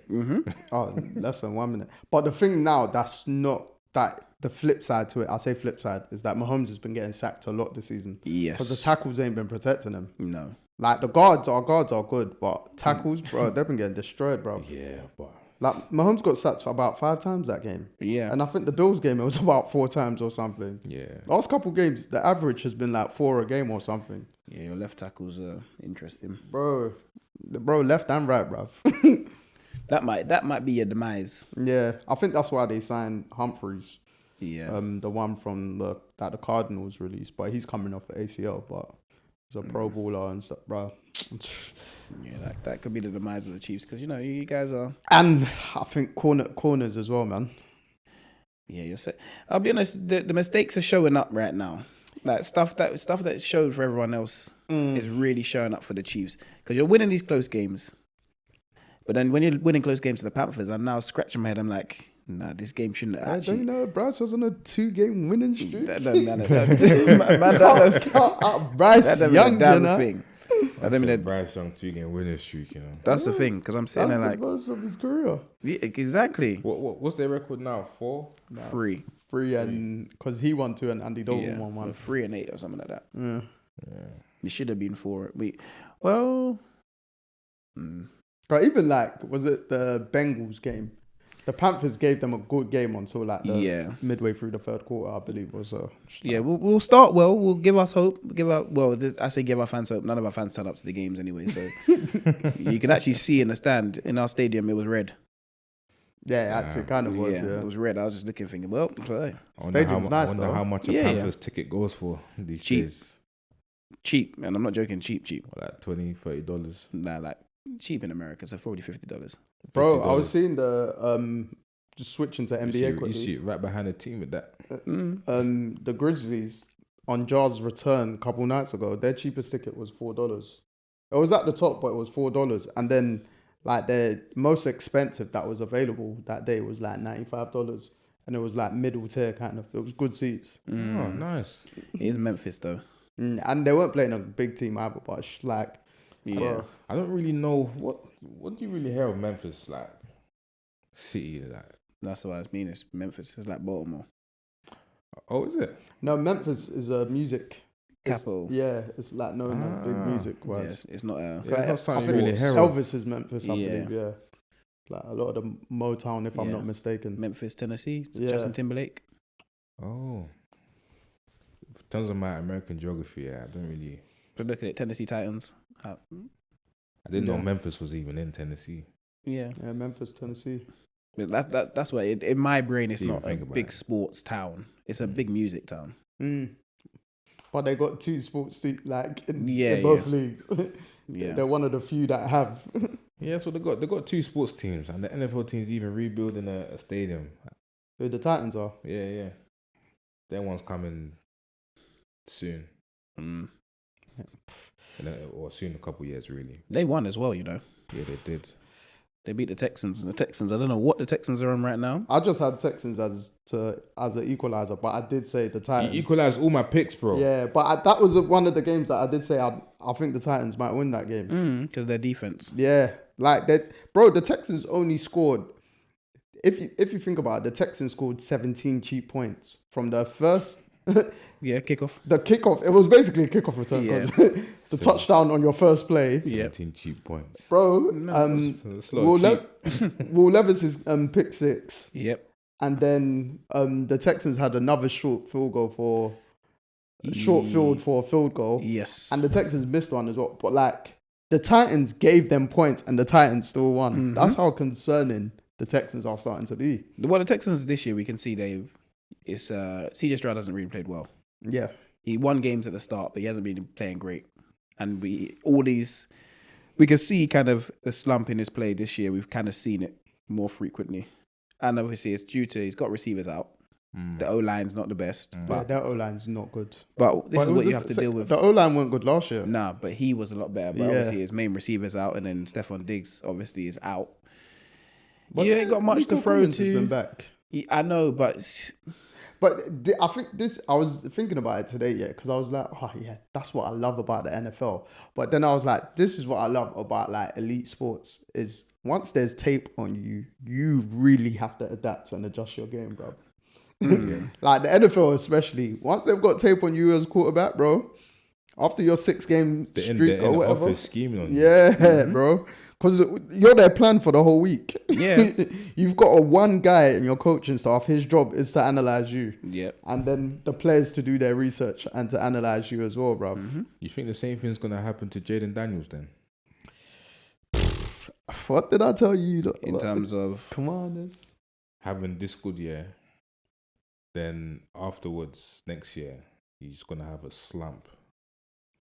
Oh, less than 1 minute. But the thing now, that's not that. The flip side to it, I say flip side, is that Mahomes has been getting sacked a lot this season. Yes. Because the tackles ain't been protecting him. No. Like the guards are good, but tackles, bro, they've been getting destroyed, bro. Yeah, but Like Mahomes got sacked for about 5 times that game. Yeah. And I think the Bills game, it was about 4 times or something. yeah. Last couple games, the average has been like 4 a game or something. Yeah, your left tackles are interesting. Bro, left and right, bruv. That might be your demise. Yeah, I think that's why they signed Humphreys. Yeah. The one from the Cardinals released, but he's coming off the ACL, but he's a pro baller and stuff, bro. Yeah, that could be the demise of the Chiefs because you guys are. And I think corners as well, man. Yeah, you're set. I'll be honest. The mistakes are showing up right now. Like stuff that showed for everyone else is really showing up for the Chiefs because you're winning these close games. But then when you're winning close games to the Panthers, I'm now scratching my head. I'm like, nah, this game shouldn't have actually. Don't you know Bryce was on a 2-game winning streak? Bryce Young, you know? thing. Bryce Young 2-game winning streak, That's the thing because I'm sitting That's there the like, most of his career. yeah, exactly. What's their record now? 4? 3. 3 and because he won 2 and Andy Dalton won 1. 3 and 8 or something like that. Yeah. It should have been 4. But even like, was it the Bengals game? The Panthers gave them a good game until like midway through the third quarter, I believe it was. Yeah, we'll start well. We'll give us hope. I say give our fans hope. None of our fans turn up to the games anyway, so you can actually see in the stand in our stadium it was red. Yeah, it actually kind of was. Yeah, it was red. I was just looking, thinking, well, stadium's nice I wonder though. how much a Panthers ticket goes for these Cheap. days. Cheap, and I'm not joking. Cheap. Like $20-$30. Nah, like cheap in America, so probably $50. Bro, I was seeing the just switching to NBA quickly. You see it right behind the team with that. The Grizzlies on Jar's return a couple nights ago, their cheapest ticket was $4. It was at the top, but it was $4. And then like the most expensive that was available that day was like $95. And it was like middle tier kind of. It was good seats. Oh, nice. It is Memphis though. And they weren't playing a big team either, but it's like, Yeah. I don't really know what do you really hear of Memphis, like city, like. That's what I mean. It's Memphis. It's like Baltimore. Oh, is it? no, Memphis is a music Capital. it's like no big music wise. Yes, it's not a. Yeah, it's not something I you think really hear of. Elvis is Memphis, I believe. Yeah, like a lot of the Motown, if I'm not mistaken. Memphis, Tennessee. Yeah. Justin Timberlake. Oh. In terms of my American geography, I don't really. But look at it, Tennessee Titans. I didn't know Memphis was even in Tennessee. Yeah. Yeah, Memphis, Tennessee. But that's why in my brain it's Didn't not a think about big it. sports town. It's a big music town. But they got 2 sports teams like in both leagues. Yeah. They're one of the few that have. Yeah, so they got 2 sports teams, and the NFL team's even rebuilding a stadium. Who the Titans are. Yeah. That one's coming soon. Or soon, a couple years, really. They won as well, Yeah, they did. They beat the Texans, and the Texans, I don't know what the Texans are on right now. I just had Texans as an equalizer, but I did say the Titans. You equalized all my picks, bro. Yeah, but that was one of the games that I did say I think the Titans might win that game. Because their defense. Yeah, like that, bro. The Texans only scored. If you think about it, the Texans scored 17 cheap points from the first. Yeah, kickoff. The kickoff. It was basically a kickoff return. Yeah. The touchdown on your first play. 17 cheap points. Bro, That's a lot Will, of cheap. Will Levis's pick 6. Yep. And then the Texans had another short field for a field goal. Yes. And the Texans missed one as well. But like the Titans gave them points and the Titans still won. That's how concerning the Texans are starting to be. Well, the Texans this year, we can see CJ Stroud hasn't really played well. Yeah. He won games at the start, but he hasn't been playing great. And we've we can see kind of the slump in his play this year. We've kind of seen it more frequently. And obviously it's due to he's got receivers out. The O-line's not the best. Yeah, But that O-line's not good. but this But is it what was you just- have to deal with. The O-line weren't good last year. Nah, but he was a lot better. But Yeah. obviously his main receivers out, and then Stephon Diggs obviously is out. But You ain't got much Nico to throw Collins has to. been back. I know, but I think this, I was thinking about it today, yeah, because I was like, oh, yeah, that's what I love about the NFL. But then I was like, this is what I love about like elite sports is once there's tape on you, you really have to adapt and adjust your game, bro. Like the NFL especially, once they've got tape on you as quarterback, bro, after your 6-game They're in streak the or whatever. office scheming on you. Yeah, bro. Because you're their plan for the whole week. Yeah. You've got one guy in your coaching staff. His job is to analyze you. Yep. And then the players to do their research and to analyze you as well, bro. You think the same thing's gonna happen to Jaden Daniels then? What did I tell you? In terms of Come on, this. Having this good year, then afterwards next year he's gonna have a slump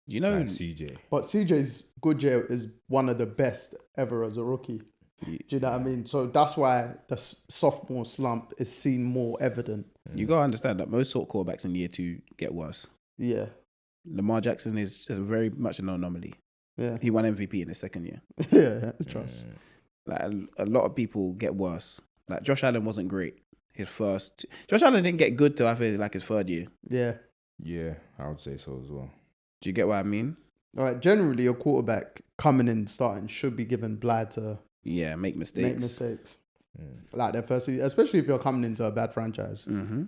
you know, like CJ. But CJ's good year is one of the best ever as a rookie. Do you know what I mean? So that's why the sophomore slump is seen more evident. you gotta understand that most sort of quarterbacks in year 2 get worse. Yeah. Lamar Jackson is just very much an anomaly. Yeah. He won MVP in his second year. Yeah. Trust. Like a lot of people get worse. Like Josh Allen wasn't great. Josh Allen didn't get good till I feel like his 3rd year. Yeah. Yeah, I would say so as well. Do you get what I mean? All right. Generally, a quarterback coming in starting should be given Blythe to Yeah, make mistakes. make mistakes. Like their first season, especially if you're coming into a bad franchise. Mm-hmm.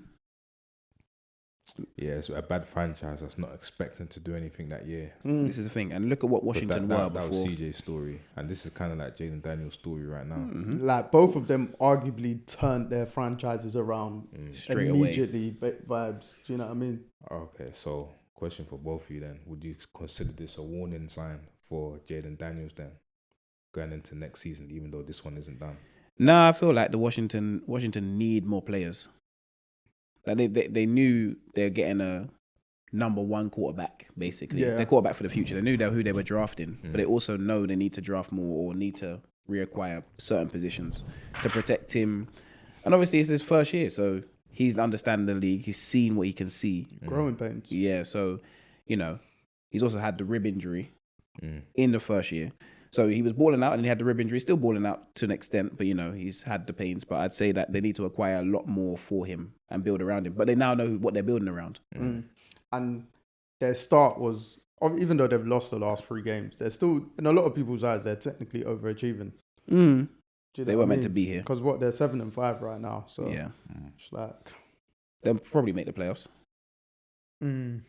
Yeah, it's a bad franchise that's not expecting to do anything that year. This is the thing. And look at what But Washington that were was before. CJ's story, and this is kind of like Jaden Daniels' story right now. Like both of them arguably turned their franchises around Straight away. immediately. Vibes. Do you know what I mean? Okay, so question for both of you then: would you consider this a warning sign for Jaden Daniels then, going into next season, even though this one isn't done? Nah, I feel like the Washington need more players. Like they knew they're getting a number 1 quarterback, basically. Yeah. Their quarterback for the future. They knew who they were drafting, but they also know they need to draft more or need to reacquire certain positions to protect him. And obviously it's his first year, so he's understanding the league. He's seen what he can see. Growing pains. Yeah, so, he's also had the rib injury in the first year. So he was balling out and he had the rib injury, still balling out to an extent, but he's had the pains. But I'd say that they need to acquire a lot more for him and build around him. But they now know what they're building around. And their start was, even though they've lost the last 3 games, they're still, in a lot of people's eyes, they're technically overachieving. They were meant to be here. Because they're 7-5 right now. So Yeah. it's like, They'll probably make the playoffs. Were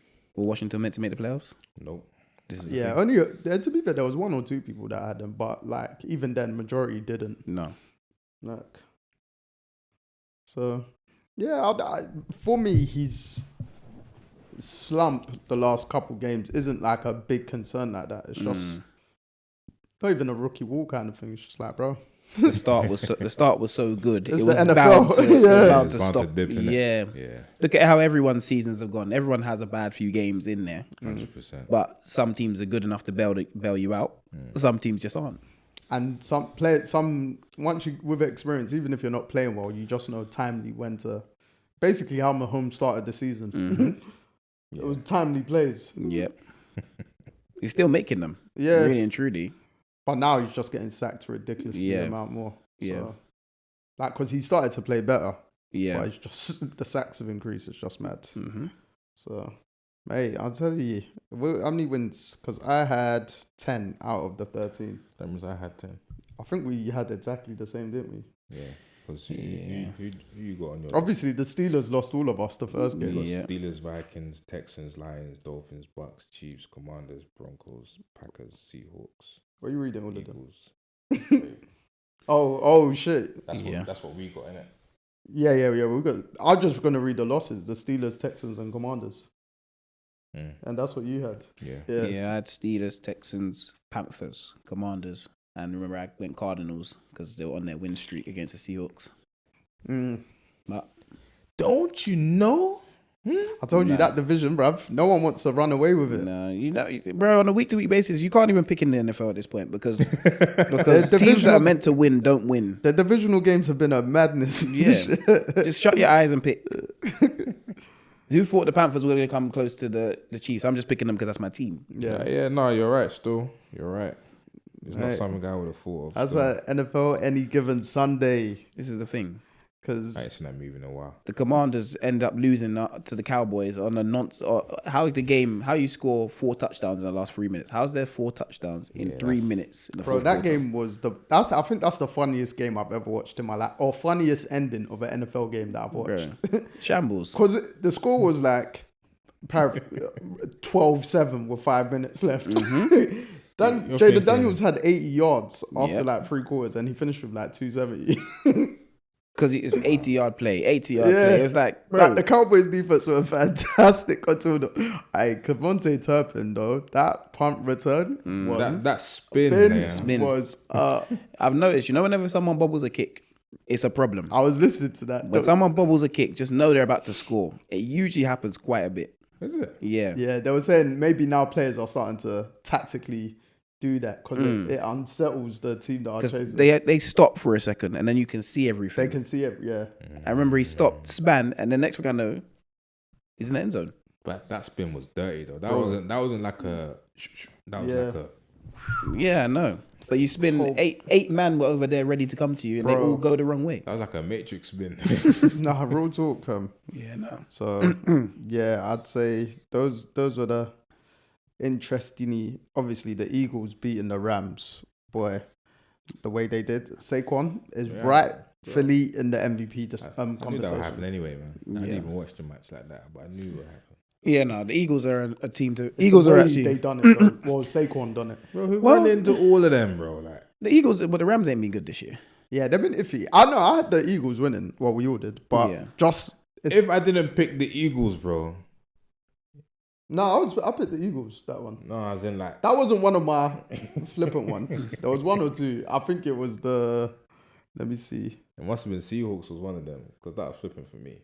Washington meant to make the playoffs? Nope. This is the yeah. thing. Only to be fair, there was 1 or 2 people that had them, but like even then, majority didn't. No. Like, so yeah, for me, he's slump the last couple games isn't like a big concern like that. It's just not even a rookie wall kind of thing. It's just like, bro, The start was so good. It's it the was NFL. bound to, Yeah. it was bound It's to bound stop. to dip, innit? Yeah. Yeah, Look at how everyone's seasons have gone. Everyone has a bad few games in there, 100%. but some teams are good enough to bail you out. Some teams just aren't. and once you with experience, even if you're not playing well, you just know timely when to. Basically, how Mahomes started the season. It was timely plays. Yep. He's still making them. Yeah. Really and truly. But now he's just getting sacked ridiculously amount more. So, Yeah. like, because he started to play better. Yeah. But it's just, the sacks have increased. It's just mad. So, mate, I'll tell you. How many wins? Because I had 10 out of the 13. That means I had 10. I think we had exactly the same, didn't we? Yeah. Because who you got on your Obviously, the Steelers lost all of us the first game. Yeah. Steelers, Vikings, Texans, Lions, Dolphins, Bucks, Chiefs, Commanders, Broncos, Packers, Seahawks, What are you reading all of them? Eagles. Oh, shit. That's what we got in it. Yeah. I'm just going to read the losses. The Steelers, Texans, and Commanders. And that's what you had. Yeah. Yeah, I had Steelers, Texans, Panthers, Commanders, and remember I went Cardinals because they were on their win streak against the Seahawks. But Don't you know? I told you that division, bruv. No one wants to run away with it. No, bro, on a week-to-week basis, you can't even pick in the NFL at this point because teams that are meant to win don't win. The divisional games have been a madness. Yeah, just shut your eyes and pick. Who thought the Panthers were going to come close to the Chiefs? I'm just picking them because that's my team. Yeah. No, you're right. Still, you're right. It's not something I would have thought of. That's a NFL any given Sunday. This is the thing. Because I ain't seen that movie in a while. The Commanders end up losing to the Cowboys on a nonce. How you score 4 touchdowns in the last 3 minutes? How's there 4 touchdowns in 3 minutes? In the bro, that game was I think that's the funniest game I've ever watched in my life, or funniest ending of an NFL game that I've watched. Shambles. Because the score was like 12-7 with 5 minutes left. Mm-hmm. Jaden Daniels had 80 yards after like 3 quarters, and he finished with like 270. Because it's 80-yard play. It was like, bro. Like, the Cowboys defense were fantastic until Cavonte Turpin, though. That punt return was... That spin was... I've noticed, whenever someone bobbles a kick, it's a problem. I was listening to that. When someone bobbles a kick, just know they're about to score. It usually happens quite a bit. Is it? Yeah. Yeah, they were saying maybe now players are starting to tactically do that because it unsettles the team that are chasing. They stop for a second and then you can see everything. They can see it, yeah. I remember he stopped, span, and the next thing I know, he's in the end zone. But that spin was dirty though. That wasn't like a. That was like a. Yeah, I know. But you spin eight men were over there ready to come to you, and they all go the wrong way. That was like a Matrix spin. Nah, real talk, fam. Yeah, no. So yeah, I'd say those were the interesting. Obviously, the Eagles beating the Rams. Boy, the way they did. Saquon is rightfully in the MVP conversation. I knew that would happen anyway, man. I didn't even watch the match like that, but I knew it would happen. Yeah, no, the Eagles are a team to. It's Eagles the are way actually. they done it. Though. Well, Saquon done it. Bro, who run into all of them, bro? Like The Eagles, but the Rams ain't been good this year. Yeah, they've been iffy. I know. I had the Eagles winning. Well, we all did, but just if I didn't pick the Eagles, bro. No, I picked the Eagles. That one. No, I was in like that wasn't one of my flippant ones. There was one or two. I think it was the. Let me see. It must have been Seahawks was one of them because that was flipping for me.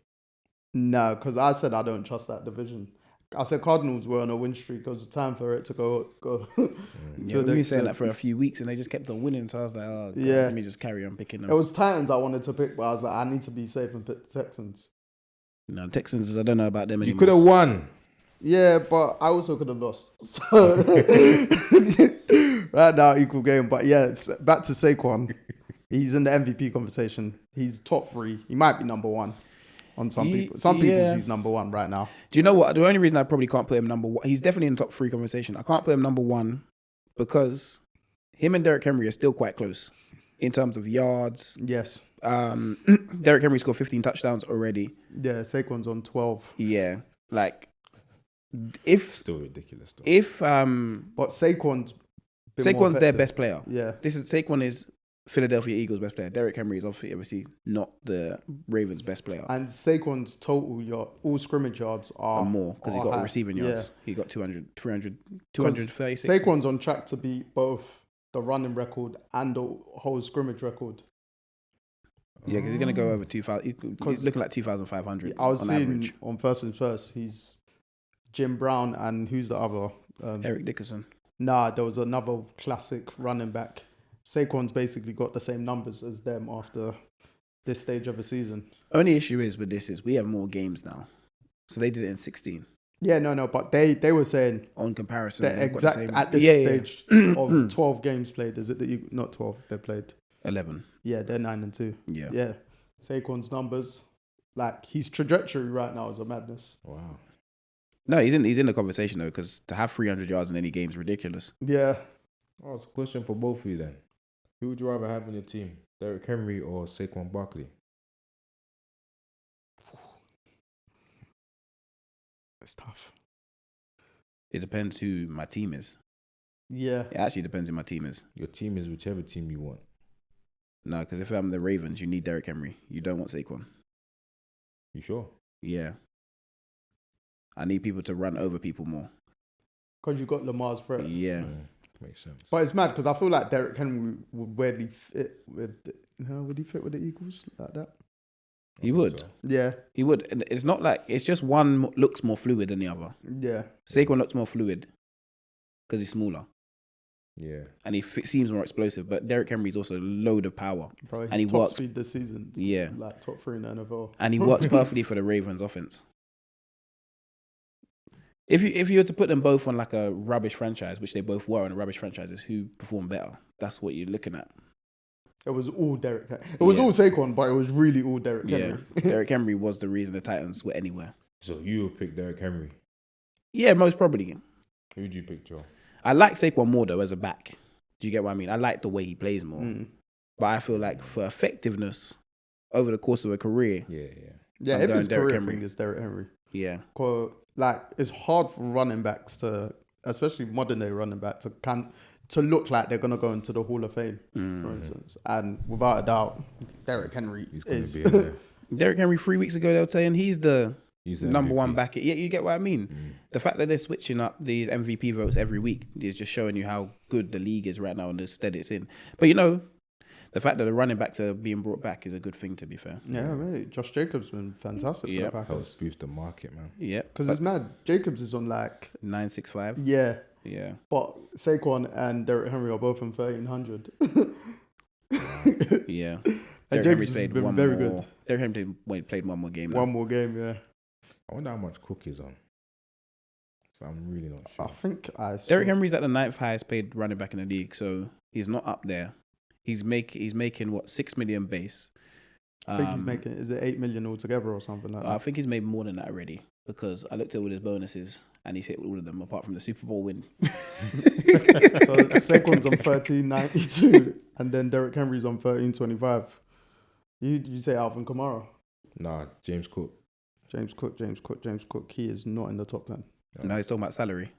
No, because I said I don't trust that division. I said Cardinals were on a win streak. It was time for it to go. Yeah, we've been saying that for a few weeks, and they just kept on winning. So I was like, oh, God, let me just carry on picking them. It was Titans I wanted to pick, but I was like, I need to be safe and pick the Texans. No, Texans, I don't know about them anymore. You could have won. Yeah, but I also could have lost. So right now, equal game. But yeah, it's back to Saquon. He's in the MVP conversation. He's top 3. He might be number 1 on some people. Some people he's number 1 right now. Do you know what? The only reason I probably can't put him number 1, he's definitely in the top 3 conversation. I can't put him number 1 because him and Derrick Henry are still quite close in terms of yards. Yes. Derrick Henry scored 15 touchdowns already. Yeah, Saquon's on 12. Yeah, like still ridiculous though. But Saquon's their best player. Yeah. Saquon is Philadelphia Eagles best player. Derrick Henry is obviously not the Ravens best player. And Saquon's total all scrimmage yards are more because he got receiving yards. Yeah. He got 200, 300, 236. Saquon's on track to beat both the running record and the whole scrimmage record. Yeah, because he's going to go over 2,000. He's looking like 2,500 I was on seeing average. On First and First, he's Jim Brown and who's the other? Eric Dickerson. Nah, there was another classic running back. Saquon's basically got the same numbers as them after this stage of the season. Only issue is with this is we have more games now. So they did it in 16. Yeah, no, but they were saying on comparison at this stage of 12 games played. Is it not 12? They played 11. Yeah, they're 9-2. Yeah. Saquon's numbers, like his trajectory right now is a madness. Wow. No, he's in the conversation though, because to have 300 yards in any game is ridiculous. Yeah. Oh, it's a question for both of you then. Who would you rather have in your team, Derrick Henry or Saquon Barkley? It's tough. It depends who my team is. Yeah. It actually depends who my team is. Your team is whichever team you want. No, because if I'm the Ravens, you need Derrick Henry. You don't want Saquon. You sure? Yeah. I need people to run over people more. Because you got Lamar's threat. Yeah. Makes sense. But it's mad because I feel like Derrick Henry would weirdly fit with... would he fit with the Eagles like that? He would. Yeah, He would. And it's not like it's just one looks more fluid than the other. yeah. Saquon looks more fluid because he's smaller Yeah. and he seems more explosive. But Derrick Henry's also a load of power. Bro, he's And he top works- speed this season. Yeah. Like top 3 in the NFL. And he works perfectly for the Ravens offense. If you were to put them both on like a rubbish franchise, which they both were on a rubbish franchises, who performed better? That's what you're looking at. It was all Derrick. It was Yeah. all Saquon, but it was really all Derrick Yeah, Henry. Derrick Henry was the reason the Titans were anywhere. So you would pick Derrick Henry. Yeah, most probably. Who'd you pick, Joe? I like Saquon more though as a back. Do you get what I mean? I like the way he plays more. But I feel like for effectiveness over the course of a career, Yeah. Yeah, I'm if going his Derrick career Henry. thing is Derrick Henry. yeah. Like, it's hard for running backs to, especially modern day running back, to look like they're gonna go into the Hall of Fame, for instance. And without a doubt, Derrick Henry He's going is. to be in there. Derrick Henry 3 weeks ago they were saying he's the He's the number MVP. one back. Yeah, you get what I mean? The fact that they're switching up these MVP votes every week is just showing you how good the league is right now and the stead it's in. But you know, the fact that the running backs are being brought back is a good thing, to be fair. Yeah, mate. Josh Jacobs been fantastic Yeah. for the Packers. Helps boost the market, man. Yeah. Because it's mad. Jacobs is on like 965. yeah, Yeah. but Saquon and Derrick Henry are both on 1300. Yeah. And Derrick Jacobs Henry's has played been one very more. good. Derrick Henry played one more game now. One more game, yeah. I wonder how much Cook is on. So I'm really not I sure. think I saw. Derrick Henry's at the 9th highest paid running back in the league, so he's not up there. He's making what, 6 million base. I think he's making. Is it 8 million altogether or something like I that? think he's made more than that already because I looked at all his bonuses and he's hit all of them apart from the Super Bowl win. So Saquon's on 1392, and then Derrick Henry's on 1325. You say Alvin Kamara, Nah, James Cook. James Cook. He is not in the top 10. Now he's talking about salary.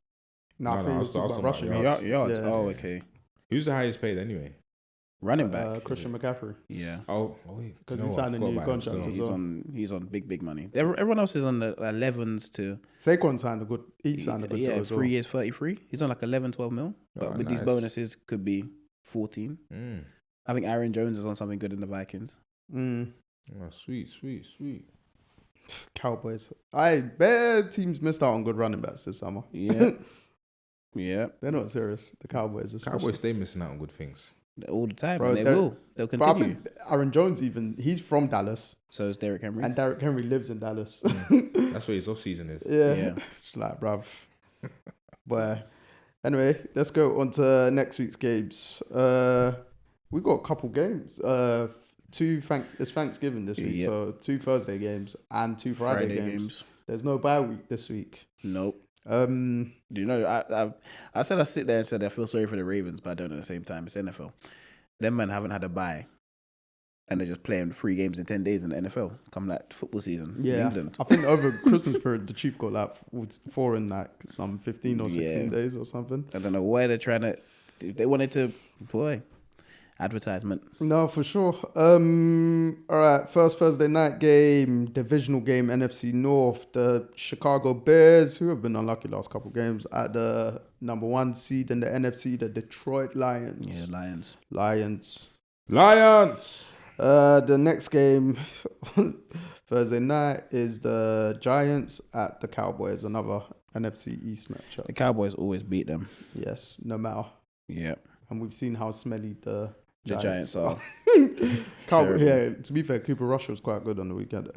No, I No, think I he was was talking about talking rushing about yards. Yards. Yeah. Oh, okay. Who's the highest paid anyway? Running back. Christian McCaffrey. Yeah. Oh, Because you know he what? I signed a forgot new about him contract still. as well. He's on big money. Everyone else is on the 11s to Saquon signed a good. He signed a good deal as 3 well. years 33. He's on like 11, 12 mil. But Oh, with these nice. bonuses could be 14. Mm. I think Aaron Jones is on something good in the Vikings. Mm. Oh, sweet. Cowboys. Bare teams missed out on good running backs this summer. Yeah. Yeah. They're not serious. The Cowboys, especially. Cowboys stay missing out on good things. All the time. Bro, And they they're- will. They'll But I continue. think Aaron Jones he's from Dallas, So is Derrick Henry. and Derrick Henry lives in Dallas. That's what his off season is. Yeah. Yeah. It's like, bruv. But anyway, let's go on to next week's games. We got a couple games. It's Thanksgiving this week, Yep. so 2 Thursday games and 2 Friday games. There's no bye week this week. Nope. Um, Do you know, I said I sit there and said I feel sorry for the Ravens, but I don't at the same time. It's NFL. Them men haven't had a bye. And they're just playing 3 games in 10 days in the NFL. Come like football season in yeah, England. I think over Christmas period, the Chiefs got like 4 in like some 15 or 16 Yeah. days or something. I don't know why they're trying to. They wanted to, advertisement. No, for sure. All right, first Thursday night game, divisional game, NFC North. The Chicago Bears, who have been unlucky last couple games, at the number 1 seed in the NFC, the Detroit Lions. Yeah, Lions. Lions. The next game, Thursday night, is the Giants at the Cowboys, another NFC East matchup. The Cowboys always beat them. Yes, no matter. Yeah. And we've seen how smelly the Giants are. Yeah, to be fair, Cooper Rush was quite good on the weekend.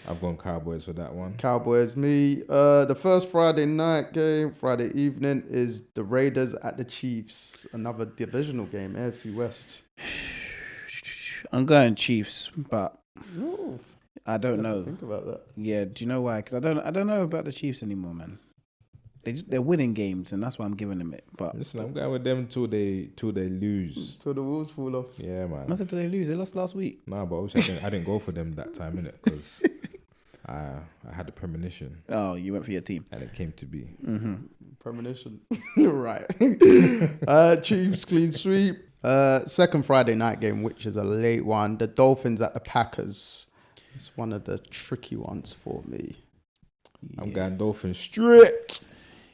I've gone Cowboys for that one. Cowboys, me. The first Friday night game, Friday evening, is the Raiders at the Chiefs. Another divisional game, AFC West. I'm going Chiefs, but I don't Had to know. think about that. Yeah, do you know why? Because I don't know about the Chiefs anymore, man. They're winning games, and that's why I'm giving them it. But Listen, I'm going with them till they lose. Till the Wolves fall off. Yeah, man. I said, did they lose? They lost last week. Nah, but obviously I didn't go for them that time, innit? Because I had the premonition, Oh, you went for your team. and it came to be. Mm-hmm. Premonition. Right. Chiefs clean sweep. Second Friday night game, which is a late one. The Dolphins at the Packers. It's one of the tricky ones for me. I'm going Dolphins strict.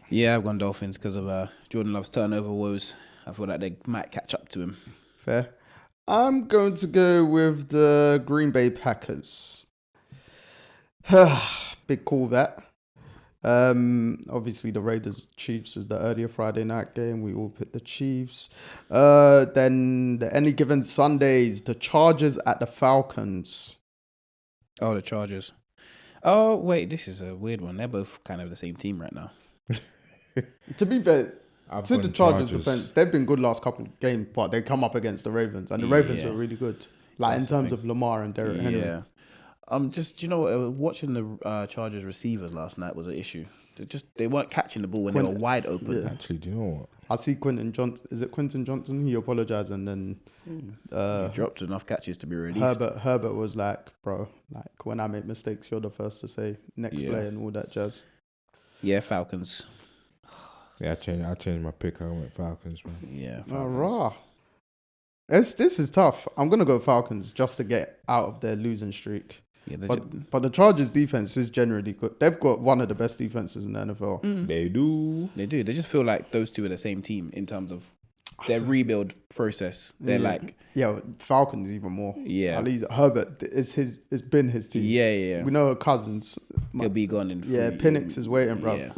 Yeah, I've gone Dolphins because of Jordan Love's turnover woes. I feel like they might catch up to him. Fair. I'm going to go with the Green Bay Packers. Big call that. Obviously the Raiders Chiefs is the earlier Friday night game. We all picked the Chiefs. Then the any given Sundays, the Chargers at the Falcons. Oh, the Chargers. Oh, wait, this is a weird one. They're both kind of the same team right now. To be fair, I've to the gone Chargers defense, they've been good last couple of games, but they come up against the Ravens, and the Ravens are really good. Like That's in terms of Lamar and Derrick Henry. Yeah. Just, you know what, watching the Chargers receivers last night was an issue. They weren't catching the ball when they were wide open. Yeah. Actually, do you know what? I see Quentin Johnson. Is it Quentin Johnson? He apologized, and then He dropped enough catches to be released. Herbert was like, bro, like when I make mistakes, you're the first to say next play and all that jazz. Yeah, Falcons. Yeah, I changed my pick. I went Falcons, man. Yeah. Oh, raw. This is tough. I'm gonna go Falcons just to get out of their losing streak. Yeah, but the Chargers defense is generally good. They've got one of the best defenses in the NFL. They do. They do. They just feel like those two are the same team in terms of their rebuild process. They're like Falcons even more. Yeah. At least Herbert it's been his team. Yeah. We know Cousins. He'll be gone in 3 Penix is waiting, bro. Yeah.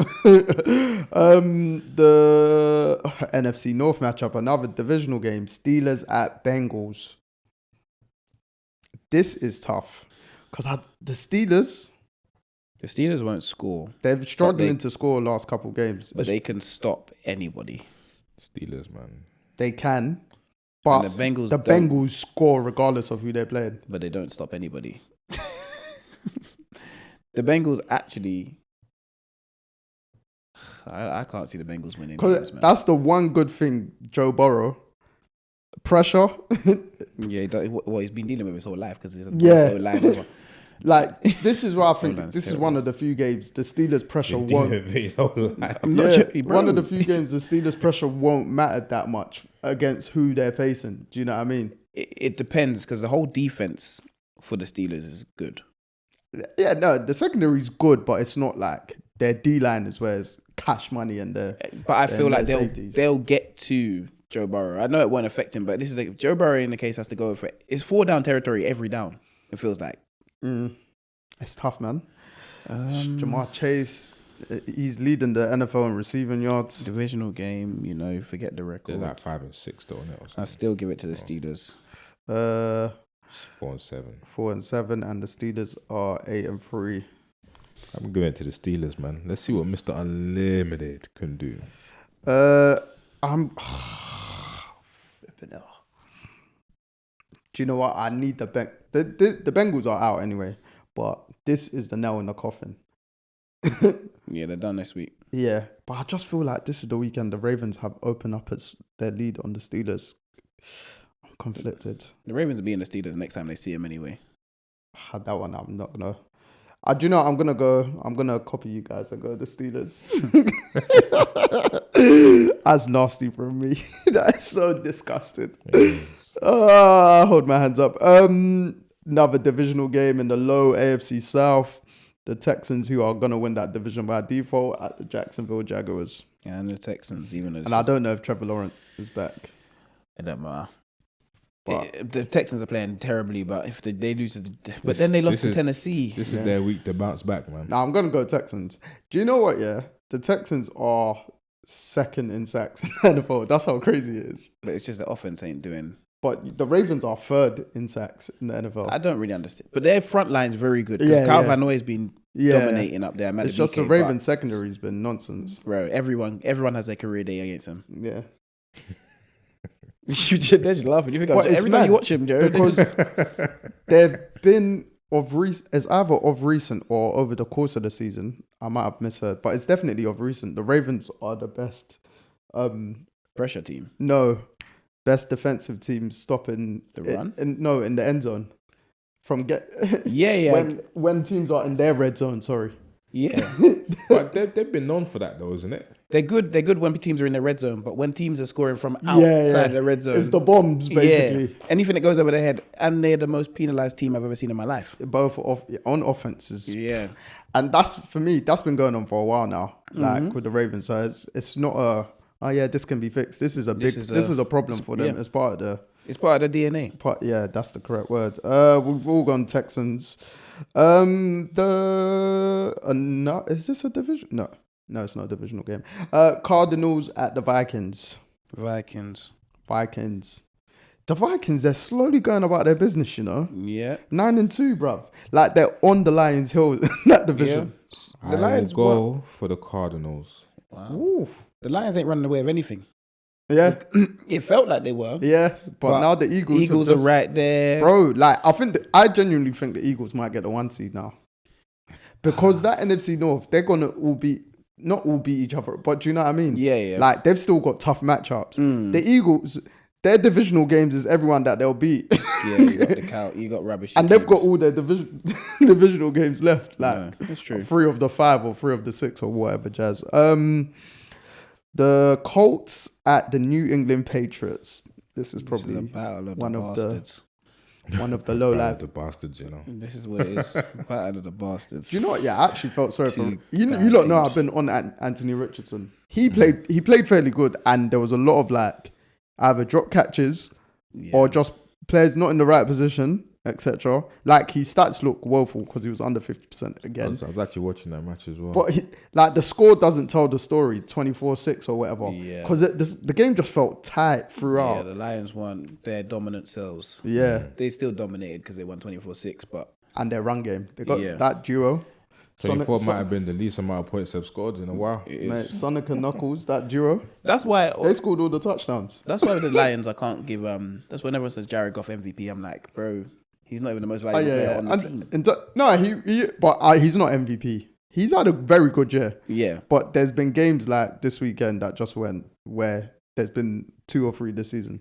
The NFC North matchup, another divisional game, Steelers at Bengals. This is tough because the Steelers won't score. They're struggling to score last couple games, but they can stop anybody. Steelers, man. They can, but and the Bengals score regardless of who they're playing. But they don't stop anybody. The Bengals actually, I can't see the Bengals winning. Because that's the one good thing, Joe Burrow. Pressure. Yeah, he's been dealing with his whole life because he's so line over. Like, this is what I think. This is one of the few games the Steelers' pressure won't. One of the few games the Steelers' pressure won't matter that much against who they're facing. Do you know what I mean? It depends because the whole defense for the Steelers is good. Yeah, no, the secondary is good, but it's not like their D line is where it's cash money and the. But I feel like safeties. they'll get to Joe Burrow. I know it won't affect him, but this is like Joe Burrow in the case has to go for it. It's 4 down territory every down. It feels like. It's tough, man. Jamar Chase, he's leading the NFL in receiving yards. Divisional game, forget the record. They're like 5-6, don't it? I still give it to the Steelers. 4-7. 4-7, and the Steelers are 8-3. I'm giving it to the Steelers, man. Let's see what Mr. Unlimited can do. I'm flipping hell. Do you know what? I need the Bengals are out anyway, but this is the nail in the coffin. Yeah, they're done this week. Yeah, but I just feel like this is the weekend the Ravens have opened up their lead on the Steelers. I'm conflicted. The Ravens will be in the Steelers next time they see them anyway. That one I'm not gonna. Do you know I'm gonna copy you guys and go the Steelers. That's nasty from me. That is so disgusting. Hold my hands up. Another divisional game in the low AFC South. The Texans, who are gonna win that division by default, at the Jacksonville Jaguars. Yeah, and the Texans, even though. And I don't know if Trevor Lawrence is back. It don't matter. But the Texans are playing terribly, but if they lose, then they lost to Tennessee. This is their week to bounce back, man. Now I'm gonna go Texans. Do you know what? Yeah, the Texans are second in sacks in the NFL. That's how crazy it is. But it's just the offense ain't doing. But the Ravens are third in sacks in the NFL. I don't really understand. But their front line's very good. Yeah, Kyle Van Noy's been dominating up there. It's just the Ravens secondary's been nonsense. Bro, everyone has their career day against them. Yeah. They're just laughing. You think every time you watch him, Joe, because they've been it's either of recent or over the course of the season. I might have misheard, but it's definitely of recent. The Ravens are the best pressure team. No, best defensive team stopping the run. In the end zone. Yeah. When teams are in their red zone, sorry. Yeah, but they've been known for that though, isn't it? They're good when teams are in their red zone, but when teams are scoring from outside the red zone, it's the bombs basically. Yeah. Anything that goes over their head, and they're the most penalized team I've ever seen in my life. Both on offenses. Yeah, and that's for me. That's been going on for a while now. Like with the Ravens, so it's not this can be fixed. This is a problem for them as part of It's part of the DNA. Yeah, that's the correct word. We've all gone Texans. No, is this a division? No, it's not a divisional game. Cardinals at the Vikings. Vikings. The Vikings, they're slowly going about their business, you know. Yeah. 9-2, bruv. Like they're on the Lions Hill in that division. Yeah. The Lions go for the Cardinals. Wow. Ooh. The Lions ain't running away with anything. Yeah, It felt like they were. yeah, but now the Eagles are right there, bro. Like I genuinely think the Eagles might get the 1 seed now, because that NFC North, they're gonna not all beat each other, but do you know what I mean? Yeah. Like they've still got tough matchups. The Eagles, their divisional games is everyone that they'll beat. Yeah, you got the cow, you got rubbish, and they've got all their divisional games left. Like Yeah, that's true. 3 of the 5 or 3 of the 6 or whatever jazz. The Colts at the New England Patriots. This is probably one of the low life. The bastards, you know. This is what it is. Battle of the bastards. Do you know what? Yeah, I actually felt sorry for Two you. bad You lot know teams. I've been on Anthony Richardson. He played fairly good, and there was a lot of like either drop catches or just players not in the right position, etc. Like his stats look woeful because he was under 50% again. I was actually watching that match as well. But like the score doesn't tell the story, 24-6 or whatever. Yeah. Because the game just felt tight Yeah, throughout. the Lions won their dominant selves. Yeah, They still dominated because they won 24-6, but and their run game. They got Yeah. that duo. 24 might have been the least amount of points they've scored in a while. it Mate, is. Sonic and Knuckles, that duo. That's why They scored all the touchdowns. with the Lions I can't give that's when everyone says Jared Goff MVP. I'm like, bro, he's not even the most Oh, valuable yeah, player yeah. on the team. No, he's not MVP. He's had a very good year. Yeah. But there's been games like this weekend that just went where there's been 2 or 3 this season.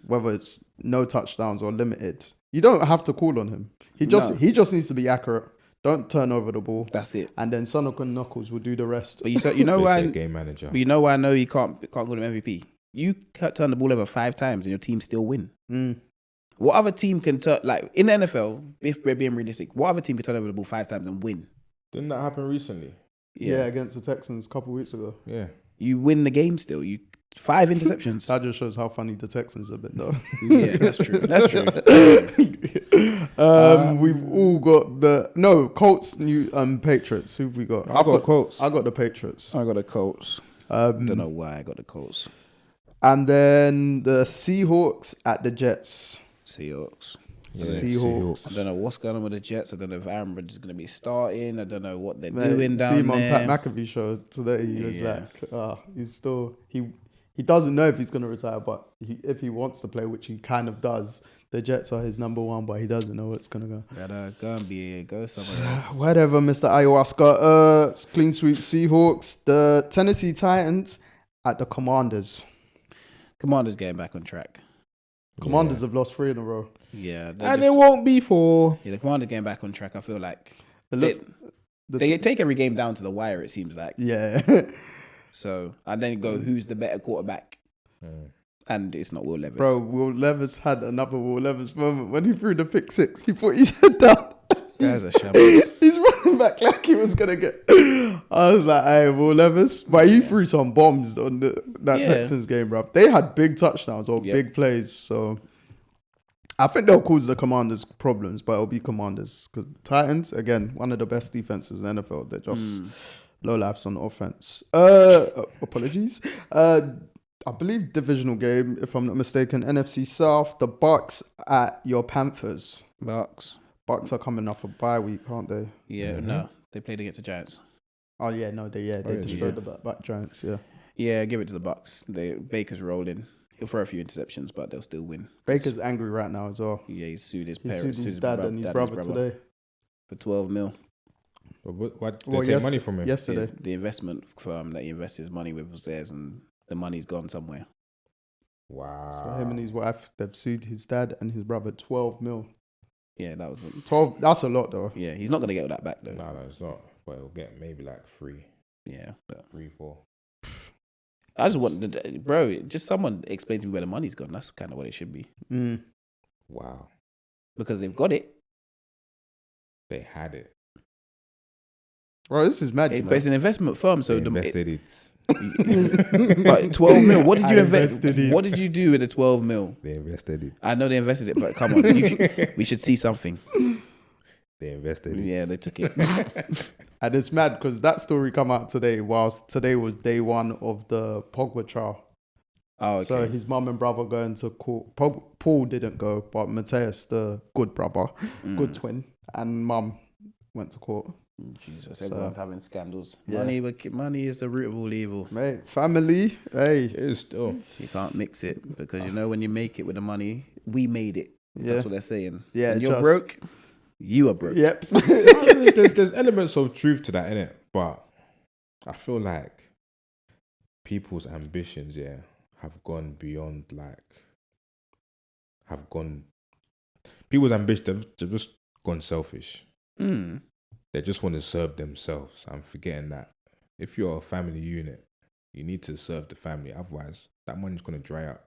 Whether it's no touchdowns or limited. You don't have to call on him. He just needs to be accurate. Don't turn over the ball. That's it. And then Sonic and Knuckles will do the rest. But you know why? Game manager. But you know why I know you can't call him MVP. You can't turn the ball over 5 times and your team still win. What other team can turn, like in the NFL? If we're being realistic, what other team can turn over the ball 5 times and win? Didn't that happen recently? Yeah, against the Texans a couple of weeks ago. Yeah. You win the game still. 5 interceptions. That just shows how funny the Texans have been, though. Yeah, that's true. That's true. We've all got Colts, new Patriots. Who've we got? I've got Colts. I got the Patriots. I got the Colts. Don't know why I got the Colts. And then the Seahawks at the Jets. Seahawks. Yeah, Seahawks. I don't know what's going on with the Jets. I don't know if Aaron Rodgers is going to be starting. I don't know what they're Mate, doing down see him on there. Pat McAfee show today. He was Yeah. like, he's still he doesn't know if he's going to retire, but if he wants to play, which he kind of does, the Jets are his number 1, but he doesn't know where it's going to go. Gotta go somewhere. Whatever, Mr. Ayahuasca. Clean sweep Seahawks. The Tennessee Titans at the Commanders. Commanders getting back on track. Commanders have lost 3 in a row. Yeah, And it won't be for... the Commanders getting back on track. I feel like The they take every game down to the wire. It seems like. yeah. So and then go, who's the better quarterback? And it's not Will Levis. Bro, Will Levis had another Will Levis moment when he threw the pick 6. He put his head down. Guys are shambles. He's running back like he was gonna get. I was like, "Hey, Will Levis," but he threw some bombs on that Texans game, bro. They had big touchdowns or big plays, so I think they'll cause the Commanders problems, but it'll be Commanders because Titans, again, one of the best defenses in the NFL. They're just low lives on offense. Apologies. I believe divisional game, if I'm not mistaken, NFC South. The Bucks at your Panthers. Bucks are coming off a bye week, aren't they? Yeah, no, they played against the Giants. Oh yeah, no, they destroyed the back Giants. Yeah, Yeah, give it to the Bucks. Baker's rolling. He'll throw a few interceptions, but they'll still win. Baker's angry right now as well. Yeah, he sued his He parents, sued his dad and his brother today for 12 mil. What? They take money from him? Yesterday. The investment firm that he invested his money with was theirs, and the money's gone somewhere. Wow. So him and his wife, they've sued his dad and his brother 12 mil. Yeah, that was 12. That's a lot though. Yeah, he's not gonna get all that back though. No, it's not. But it'll get maybe like 3, Yeah, but 3, 4. I just want just someone explain to me where the money's gone. That's kind of what it should be Wow. because they've got it. They had it. Bro, this is magic. But it's an investment firm, so They invested it. But 12 mil. What did you I invest? invested it. What did you do with the 12 mil? They invested it. I know they invested it, but come on, we should see something. They invested it. Yeah, they took it. And it's mad because that story come out today, whilst today was day one of the Pogba trial. Oh, okay. So his mum and brother going to court. Paul didn't go, but Mateus, the good brother, good twin, and mum went to court. Jesus, So, everyone's having scandals. yeah. Money is the root of all evil. Mate, family, hey. It is still. You can't mix it because you know when you make it with the money, we made it. Yeah. That's what they're saying. Yeah, When you're just- broke, you are broke. Yep. There's elements of truth to that, innit? But I feel like people's ambitions, have gone beyond people's ambitions, they've just gone selfish. Mm. They just want to serve themselves. I'm forgetting that if you're a family unit, you need to serve the family. Otherwise, that money's going to dry up.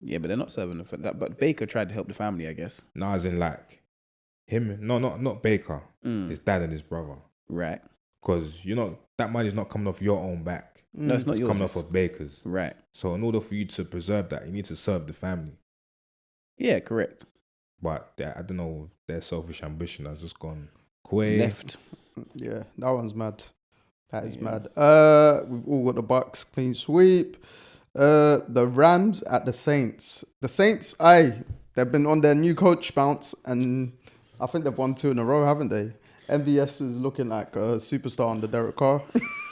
Yeah, but they're not serving that. But Baker tried to help the family, I guess. Now, as in like him, not Baker, his dad and his brother. Right. Because that money's not coming off your own back. No, it's not It's yours. coming off of Baker's. Right. So in order for you to preserve that, you need to serve the family. Yeah, correct. But I don't know, their selfish ambition has just gone way Left. Yeah, that one's mad. That is Yeah. mad. We've all got the Bucks clean sweep. The Rams at the Saints. The Saints, they've been on their new coach bounce, and I think they've won 2 in a row, haven't they? MVS is looking like a superstar on the Derek Carr.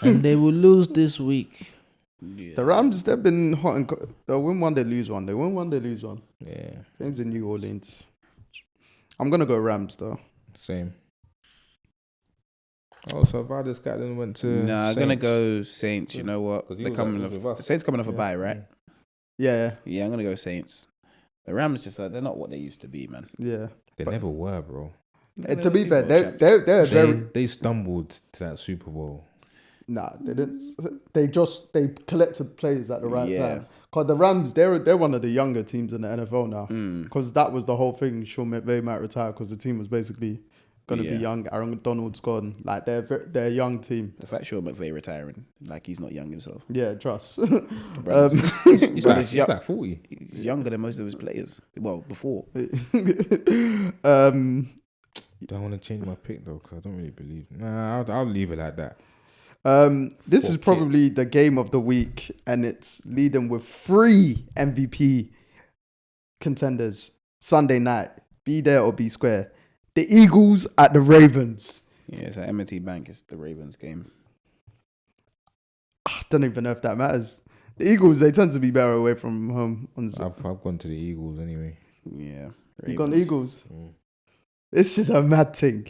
And they will lose this week. Yeah. The Rams, they've been hot and they'll win one, they lose one. They win one, they lose one. Yeah, Games in New Orleans. I'm gonna go Rams though. same. Oh, so Valdez Scotland went to. Nah, I'm gonna Saints. go Saints. You know what? 'Cause he They're was coming with off. us. Saints coming off a Yeah. bye, right? Yeah, Yeah, I'm gonna go Saints. The Rams just they're not what they used to be, man. yeah. They But- never were, bro. And to be fair, Super Bowl they're champs. very They stumbled to that Super Bowl. nah. They didn't. They collected players at the right Yeah. time. Cause the Rams, they're one of the younger teams in the NFL now. Mm. Because that was the whole thing. Sean McVay might retire because the team was basically gonna be Yeah. young. Aaron Donald's gone. Like they're a young team. The fact Sean McVay retiring, like he's not young himself. Yeah, trust. Bro, he's got his It's young, like 40. he's younger than most of his players. Well, before. Don't want to change my pick though, because I don't really believe. Nah, I'll leave it like that. This is Fuck it. probably the game of the week, and it's leading with 3 MVP contenders Sunday night. Be there or be square. The Eagles at the Ravens. Yeah, it's at M&T Bank. It's the Ravens game. I don't even know if that matters. The Eagles, they tend to be better away from home. I've gone to the Eagles anyway. Yeah. You got the Ravens. Eagles. Mm. This is a mad thing.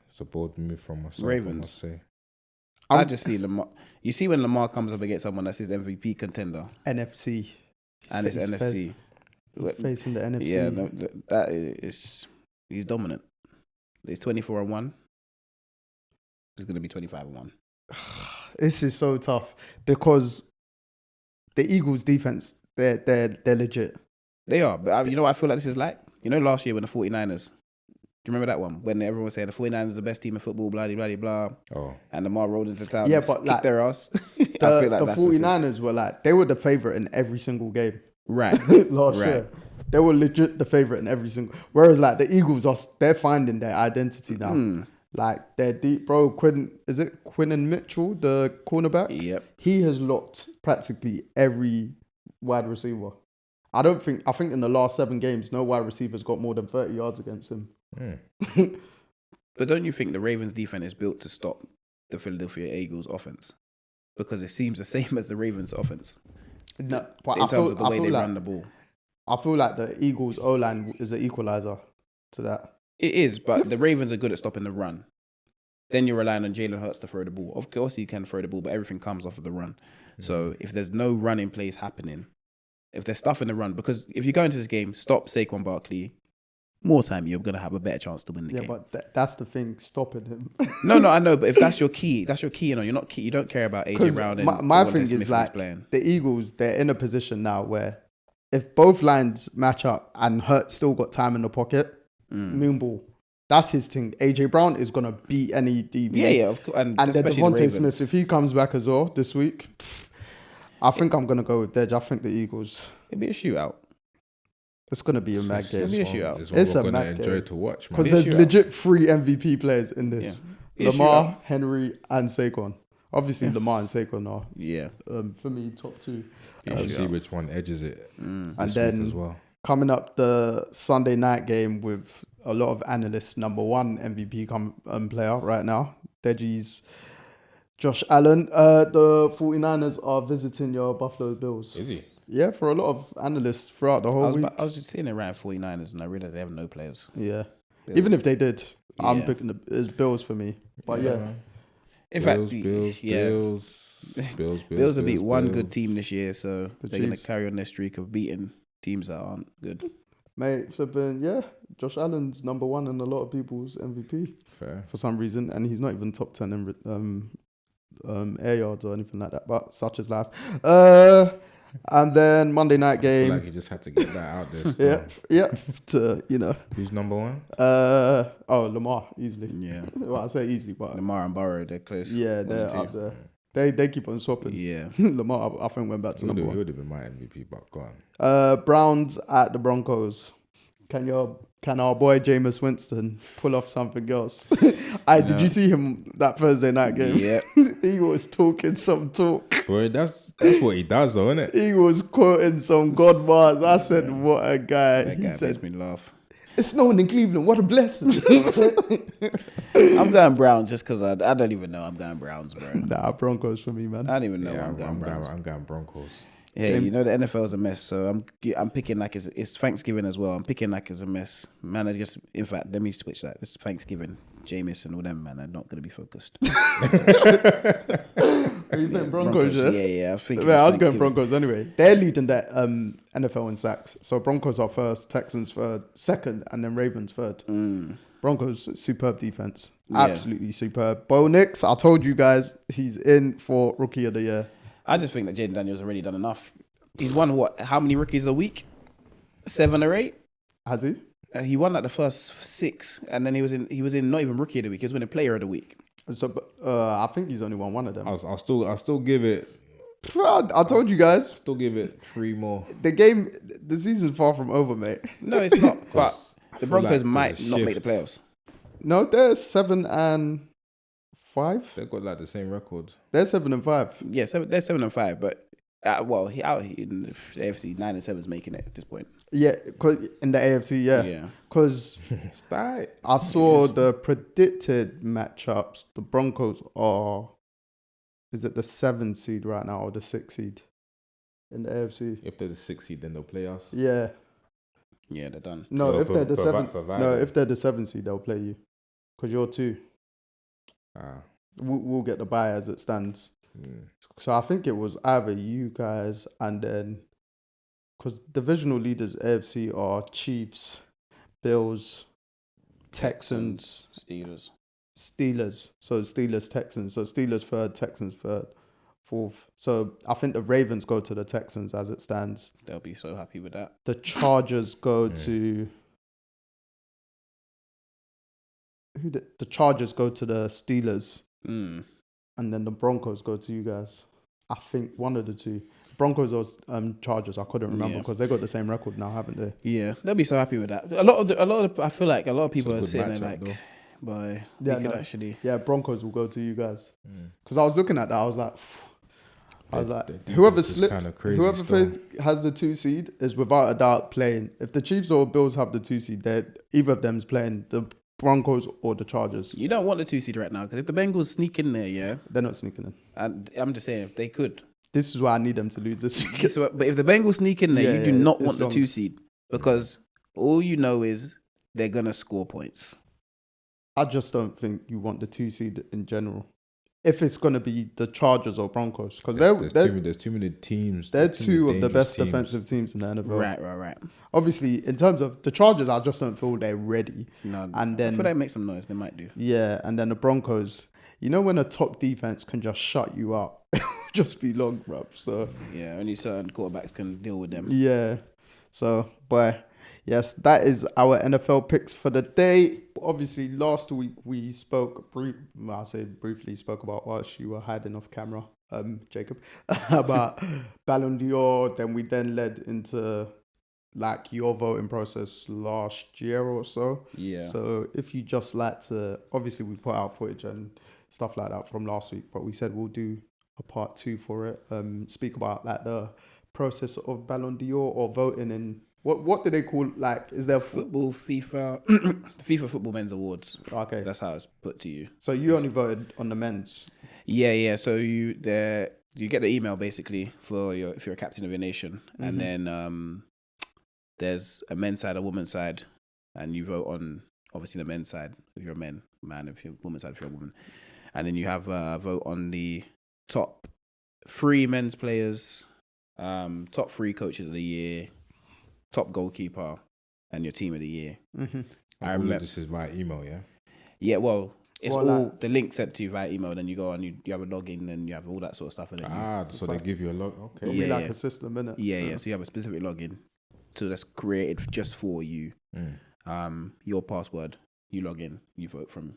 It's a bold move from myself. Ravens. I must say. I I'm- just see Lamar. You see when Lamar comes up against someone that's his MVP contender, NFC. and it's He's NFC. He's facing the NFC. Yeah, no, that is he's dominant. It's 24-1. It's gonna be 25-1. This is so tough because the Eagles defense, they're legit. They are, but you know what I feel like this is like? You know, last year when the 49ers. Do you remember that one when everyone was saying the 49ers are the best team in football, blah blah blah, Oh, and Lamar rolled into town, Yeah, and but kicked like, their ass. I The, feel like the that's 49ers were like, they were the favorite in every single game right. last Right. year. They were legit the favorite in every single. Whereas like the Eagles they're finding their identity now. Mm. Like they're deep, bro. Quinn and Mitchell, the cornerback? Yep. He has locked practically every wide receiver. I think in the last 7 games, no wide receiver's got more than 30 yards against him. But don't you think the Ravens defense is built to stop the Philadelphia Eagles offense? Because it seems the same as the Ravens offense No, but in terms of the way they run the ball. I feel like the Eagles O-line is an equalizer to that. It is, but the Ravens are good at stopping the run. Then you're relying on Jalen Hurts to throw the ball. Of course, he can throw the ball, but everything comes off of the run. So if there's no running plays happening, if there's stuff in the run, because if you go into this game, stop Saquon Barkley, more time you're going to have a better chance to win the Yeah, game. but that's the thing, stopping him. No, I know, but if that's your key, you're not key. You don't care about AJ 'Cause Brown and my Devontae thing Smith is when he's like playing. the Eagles, they're in a position now where if both lines match up and Hurt still got time in the pocket, Moonball, that's his thing. AJ Brown is gonna beat any DB. Yeah, of course, and And then especially Devontae the Smith, Ravens. if he comes back as well this week, I think I'm gonna go with Deji. I think the Eagles. It'd be a shootout. It's gonna be a mad It'll be game a shootout. It's we're a gonna mad enjoy game. to watch, man. because Be a there's shootout. legit 3 MVP players in this: Be a Lamar, shootout. Henry, and Saquon. Obviously, Lamar and Saquon are Yeah. for me top 2. We'll see which one edges it And this then week as well. coming up the Sunday night game with a lot of analysts, number 1 MVP player right now, Deji's Josh Allen. The 49ers are visiting your Buffalo Bills. Is he? Yeah, for a lot of analysts throughout the whole week. I was just seeing it around 49ers and I realized they have no players. Yeah. Bills. Even if they did, I'm Yeah. picking it's Bills for me. But yeah. In Bills, fact, Bills, yeah. Bills, Bills have beat one Bills. good team this year, so The they're going to Chiefs. carry on their streak of beating teams that aren't good. Mate, flipping, yeah. Josh Allen's number 1 in a lot of people's MVP Fair. for some reason, and he's not even top 10 in air yards or anything like that. But such is life. And then Monday night I feel game. like you just had to get that out there. Still. Yeah. To Who's number 1? Lamar easily. Yeah. Well, I say easily, but Lamar and Burrow, they're close. yeah, One they're and two. up there. They keep on swapping. Yeah. Lamar, I think, went back to He number 1. would have been my MVP, but go on. Browns at the Broncos. Can our boy Jameis Winston pull off something else? Did you see him that Thursday night game? Yeah. He was talking some talk. Bro, that's what he does, though, isn't it? He was quoting some God bars. I said, "What a guy!" That He guy makes said, me laugh. "It's snowing in Cleveland. What a blessing!" I'm going Browns just because I don't even know I'm going Browns, bro. Nah, Broncos for me, man. I don't even know Yeah, I'm going Browns. I'm going Broncos. Yeah, you know the NFL's a mess, so I'm picking like it's Thanksgiving as well. I'm picking like it's a mess, man. In fact, let me switch that. It's Thanksgiving, Jameis and all them, man. I'm not gonna be focused. Are you saying Broncos? Yeah. I think. I was going Broncos anyway. They're leading that NFL in sacks. So Broncos are first, Texans third, second, and then Ravens third. Broncos, superb defense. Yeah. Absolutely superb. Bo Nix, I told you guys, he's in for Rookie of the Year. I just think that Jaden Daniels already done enough. He's won what? How many rookies a week? 7 or 8. Has he? He won like the first 6, and then he was in not even rookie of the week. He was winning player of the week. So, I think he's only won one of them. I'll still give it. I told you guys, Still give it 3 more. the season's far from over, mate. No, it's not. But I the feel Broncos like might there's a not make the shift. playoffs. No, they're 7-5. They've got like the same record. They're 7-5. Yeah, they're 7-5, but he out in the AFC 9-7 is making it at this point. Yeah, 'cause in the AFC, yeah. Because It's tight. I saw the predicted matchups. The Broncos are, is it the 7th seed right now or the 6th seed in the AFC? If they're the 6th seed, then they'll play us. Yeah. Yeah, they're done. No, Well, if they're the for 7th, Vibe. no, if they're the 7th seed, they'll play you. Because you're 2. Ah, We'll get the bye as it stands. So I think it was either you guys and then, because divisional leaders AFC are Chiefs, Bills, Texans, Steelers. So Steelers, Texans. So Steelers third, Texans third, fourth. So I think the Ravens go to the Texans as it stands. They'll be so happy with that. The Chargers go to the Chargers go to the Steelers, and then the Broncos go to you guys. I think one of the two. Broncos or Chargers. I couldn't remember because they got the same record now, haven't they? Yeah, they'll be so happy with that. A lot of I feel like a lot of people are good sitting there matchup, like, though. boy, Yeah, we could no. actually. Yeah, Broncos will go to you guys. Because I was looking at that, I was like, The whoever defense is slips, kinda crazy whoever still. has the 2 seed is without a doubt playing. If the Chiefs or Bills have the 2 seed, either of them's playing the Broncos or the Chargers. You don't want the 2 seed right now because if the Bengals sneak in there, yeah, They're not sneaking in. and I'm just saying if they could. This is why I need them to lose this week. But if the Bengals sneak in there, Yeah, you do yeah, not it's want the long. 2 seed because all you know is they're gonna score points. I just don't think you want the 2 seed in general. If it's going to be the Chargers or Broncos. Because there's too many teams. they're There's too 2 many of the dangerous best teams. defensive teams in the NFL. Right. Obviously, in terms of the Chargers, I just don't feel they're ready. No, And then I feel they make some noise. They might do. Yeah, and then the Broncos, you know when a top defense can just shut you up, just be long, bruv. So Yeah, only certain quarterbacks can deal with them. yeah, so but yes, that is our NFL picks for the day. Obviously, last week we spoke briefly spoke about whilst you were hiding off camera. Jacob, about Ballon d'Or. Then we led into like your voting process last year or so. Yeah. So if you just like to, obviously we put out footage and stuff like that from last week, but we said we'll do a part 2 for it. Speak about like the process of Ballon d'Or or voting and what do they call, like, is there Football FIFA FIFA Football Men's Awards. Okay, That's how it's put to you. so you only voted on the men's. Yeah. So you get the email basically if you're a captain of your nation, and then there's a men's side, a woman's side, and you vote on obviously the men's side if you're a man, if you're woman's side if you're a woman, and then you have a vote on the top 3 men's players, top 3 coaches of the year, top goalkeeper, and your team of the year. I remember this is via email, yeah. Yeah, well, it's Well, all the link sent to you via email. Then you go on, you have a login, and you have all that sort of stuff. And then So they give you a log. Okay. It'll be like a system, innit? Yeah. So you have a specific login, so that's created just for you. Your password, you log in, you vote from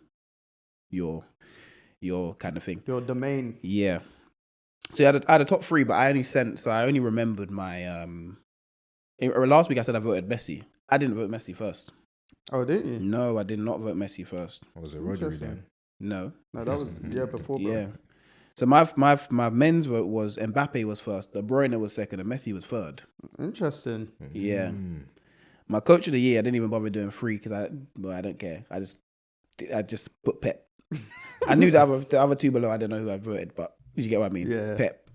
your kind of thing. Your domain. Yeah. So I had a top 3, but I only remembered my last week I said I voted Messi. I didn't vote Messi first. Oh, didn't you? No, I did not vote Messi first. Or was it Rodri then? No, that was before. Bro. Yeah. So my men's vote was Mbappe was first, De Bruyne was second, and Messi was third. Interesting. Yeah. My coach of the year, I didn't even bother doing 3 because I don't care. I just put Pep. I knew the other 2 below. I don't know who I voted, but you get what I mean. Yeah. Pep.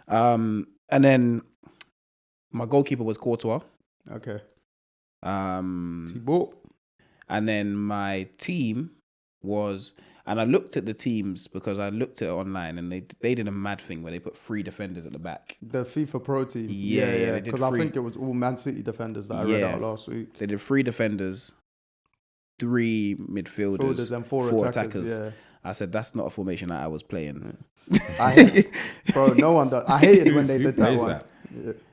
And then my goalkeeper was Courtois. Okay. Thibaut. And then my team was, and I looked at the teams because I looked at it online, and they did a mad thing where they put 3 defenders at the back. The FIFA Pro team. Yeah. Because I think it was all Man City defenders that I read out last week. They did 3 defenders, 3 midfielders, and 4 attackers. Yeah. I said that's not a formation that I was playing. Bro, no one does. I hated when they did that one. That?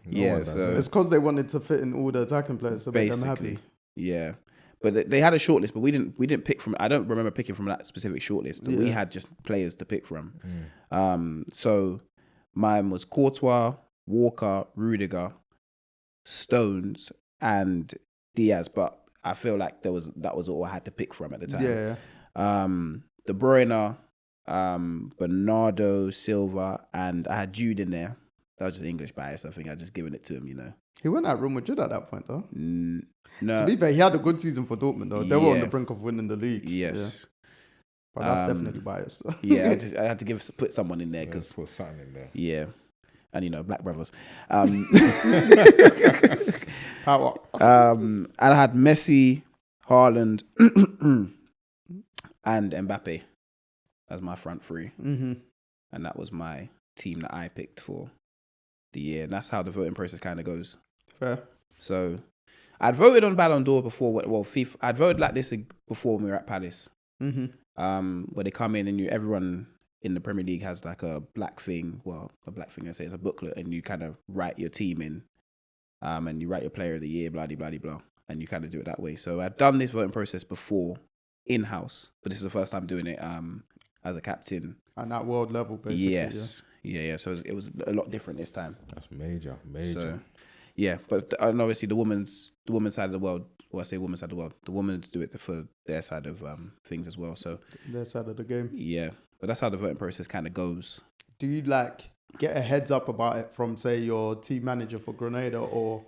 Yeah, so it's because they wanted to fit in all the attacking players to make them happy. Yeah. But they had a shortlist, but we didn't pick from. I don't remember picking from that specific shortlist. We had just players to pick from. So mine was Courtois, Walker, Rudiger, Stones, and Diaz. But I feel like that was all I had to pick from at the time. Yeah. De Bruyne, Bernardo Silva, and I had Jude in there. That was just English bias. I think I just given it to him, you know. He went at Real Madrid at that point, though. No. To be fair, he had a good season for Dortmund, though. They were on the brink of winning the league. Yes. Yeah. But that's definitely biased. Yeah, I had to put someone in there because put something in there. Yeah, and Black Brothers. Power. And I had Messi, Haaland, and Mbappe as my front 3, and that was my team that I picked for the year. And that's how the voting process kind of goes. Fair. So I'd voted on Ballon d'Or before. Well, FIFA. I'd voted like this before when we were at Palace. Where they come in and everyone in the Premier League has like a black thing. Well, a black thing, I say, it's a booklet, and you kind of write your team in, and you write your player of the year, blah, blah, blah, and you kind of do it that way. So I'd done this voting process before in-house, but this is the first time doing it as a captain. And at world level, basically. Yes. Yeah. So it was a lot different this time. That's major. So, yeah, but and obviously the women's side of the world. Well, I say women's side of the world. The women do it for their side of things as well. So their side of the game. Yeah, but that's how the voting process kind of goes. Do you like get a heads up about it from, say, your team manager for Grenada, or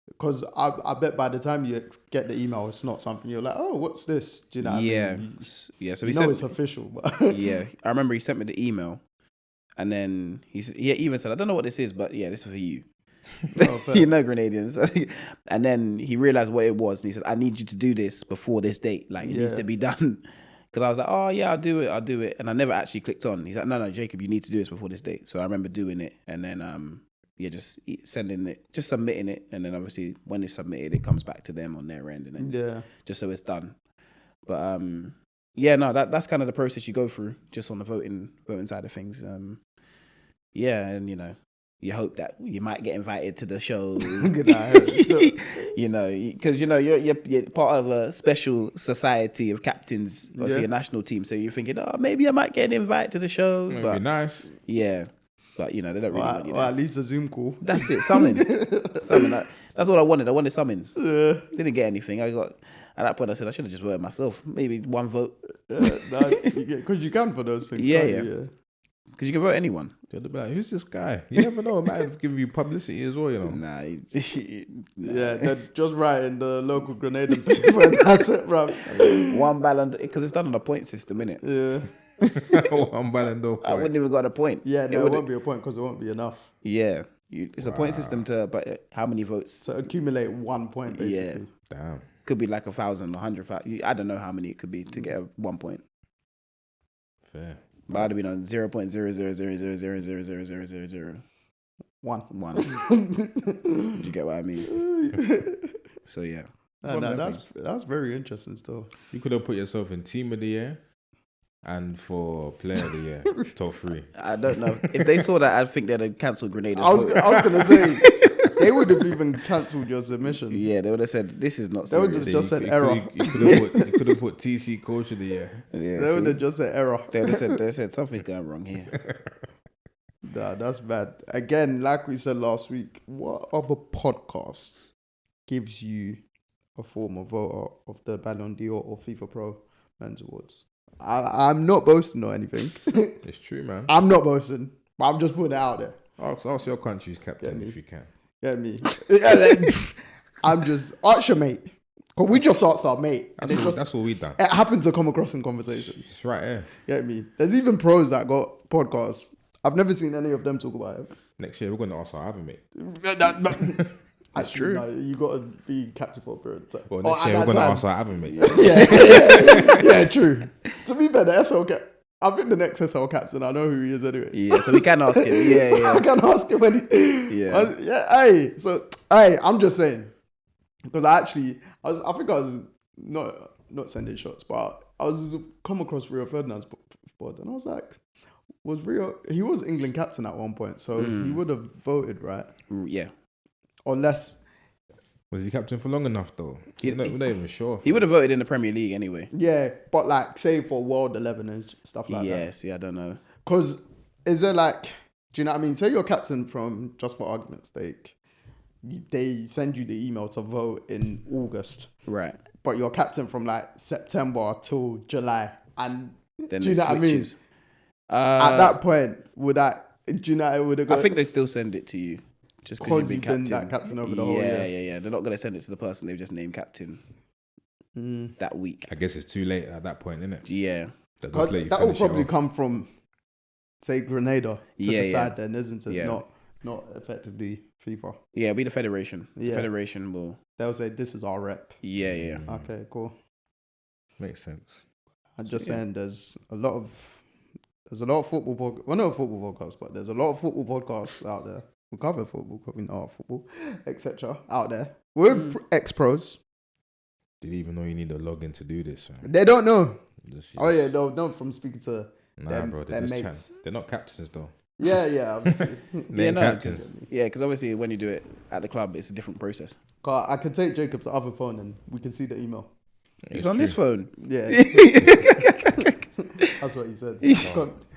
because I bet by the time you get the email, it's not something you're like, oh, what's this? Do you know? Yeah, what I mean? yeah. So you know it's official. But yeah, I remember he sent me the email, and then he even said, I don't know what this is, but yeah, this is for you. Oh, you know, Grenadians. And then he realized what it was, and he said, I need you to do this before this date. Like, it needs to be done. Because I was like, oh yeah, I'll do it. And I never actually clicked on. He's like, no, Jacob, you need to do this before this date. So I remember doing it, and then just sending it, just submitting it, and then obviously when it's submitted, it comes back to them on their end, and then just so it's done. But that's kind of the process you go through, just on the voting side of things. And you hope that you might get invited to the show. Good night. You know, because you're part of a special society of captains of Yeah. your national team, so you're thinking, oh, maybe I might get an invite to the show. It'd But be nice. yeah, but you know, they don't really want you Or there. at least a Zoom call. That's it, something. That's what I wanted. I wanted something. Yeah. Didn't get anything. At that point, I said I should have just voted myself. Maybe one vote, Because you can for those things. Yeah, can't yeah. you? because you can vote anyone. They'll be like, who's this guy? You never know. It might have given you publicity as well, you know. Nah, Yeah, they're just writing the local Grenada paper and that's it, bro. one Ballon, because it's done on a point system, innit? Yeah. One Ballon d'Or I point. wouldn't even got a point. Yeah, It no, it wouldn't- won't be a point because it won't be enough. Yeah, it's a point system but how many votes? So accumulate 1 point, basically. Damn. Could be like 1,000, 100,000. I don't know how many it could be to get 1 point. Fair. But I'd have been on 0.00000000000. 1. Do you get what I mean? So yeah. No, that's very interesting still. You could have put yourself in team of the year and for player of the year, top 3. I don't know. If they saw that, I'd think they'd have cancelled Grenada's I was vote. going to say, they would have even cancelled your submission. Yeah, they would have said, this is not They would serious. have just said error. You could have put TC coach of the year. Yeah, They would have just said error. they said something's going wrong here. Nah, that's bad. Again, like we said last week, what other podcast gives you a former voter of the Ballon d'Or or FIFA Pro Men's Awards? I'm not boasting or anything. It's true, man. I'm not boasting, but I'm just putting it out there. Ask your country's captain Get me. if you can. Get me? Yeah, like, I'm just, ask your mate. Because we just asked our mate. And That's what we done. it happens to come across in conversations. It's right here. Get me? There's even pros that got podcasts. I've never seen any of them talk about it. Next year, we're going to ask our other mate. That's true. No, you got to be captive for a period of time. Well, Oh, next at year, we're that going to time. ask our other mate. Yeah, true. To be fair, the SL cap. I think the next SL captain, I know who he is anyway. Yeah, so we can ask him. Yeah, So yeah. I can ask him when he. Yeah. Hey, so hey, I'm just saying because I think I was not sending shots, but I was come across Rio Ferdinand's board, and I was like, he was England captain at one point, so he would have voted, right? Yeah. Unless Was he captain for long enough, though? We're not even sure. He would have voted in the Premier League anyway. yeah, but like say for World 11 and stuff like that. Yeah, see, I don't know. Because is there like, do you know what I mean? Say you're captain from, just for argument's sake, they send you the email to vote in August, Right. but you're captain from like September till July. And Then do you it know what I mean? switches. At that point, would that, do you know, it would have got, I think they still send it to you. Just because because you've been captain. that captain over the whole Yeah, year. yeah. They're not going to send it to the person they've just named captain that week. I guess it's too late at that point, isn't it? Yeah. That just let you That will finish it probably off. come from, say, Grenada to Yeah, decide then, isn't it? Yeah. Not effectively FIFA. Yeah, it'll be the federation. The Yeah. federation will. They'll say, this is our rep. Yeah, yeah. Okay, cool. Makes sense. I'm just saying there's a lot of football podcasts. Well, not football podcasts, but there's a lot of football podcasts out there. We cover football, because we know our football, etc. out there. We're ex-pros. Did you even know you need a login to do this? Man? They don't know. Just- Oh yeah, no, from speaking to Nah, them, bro. their They're mates. just they're not captains, though. Yeah, obviously. They're no, captains. Yeah, because obviously when you do it at the club, it's a different process. 'Cause I can take Jacob's other phone and we can see the email. It's on this phone. Yeah. That's what he said. Do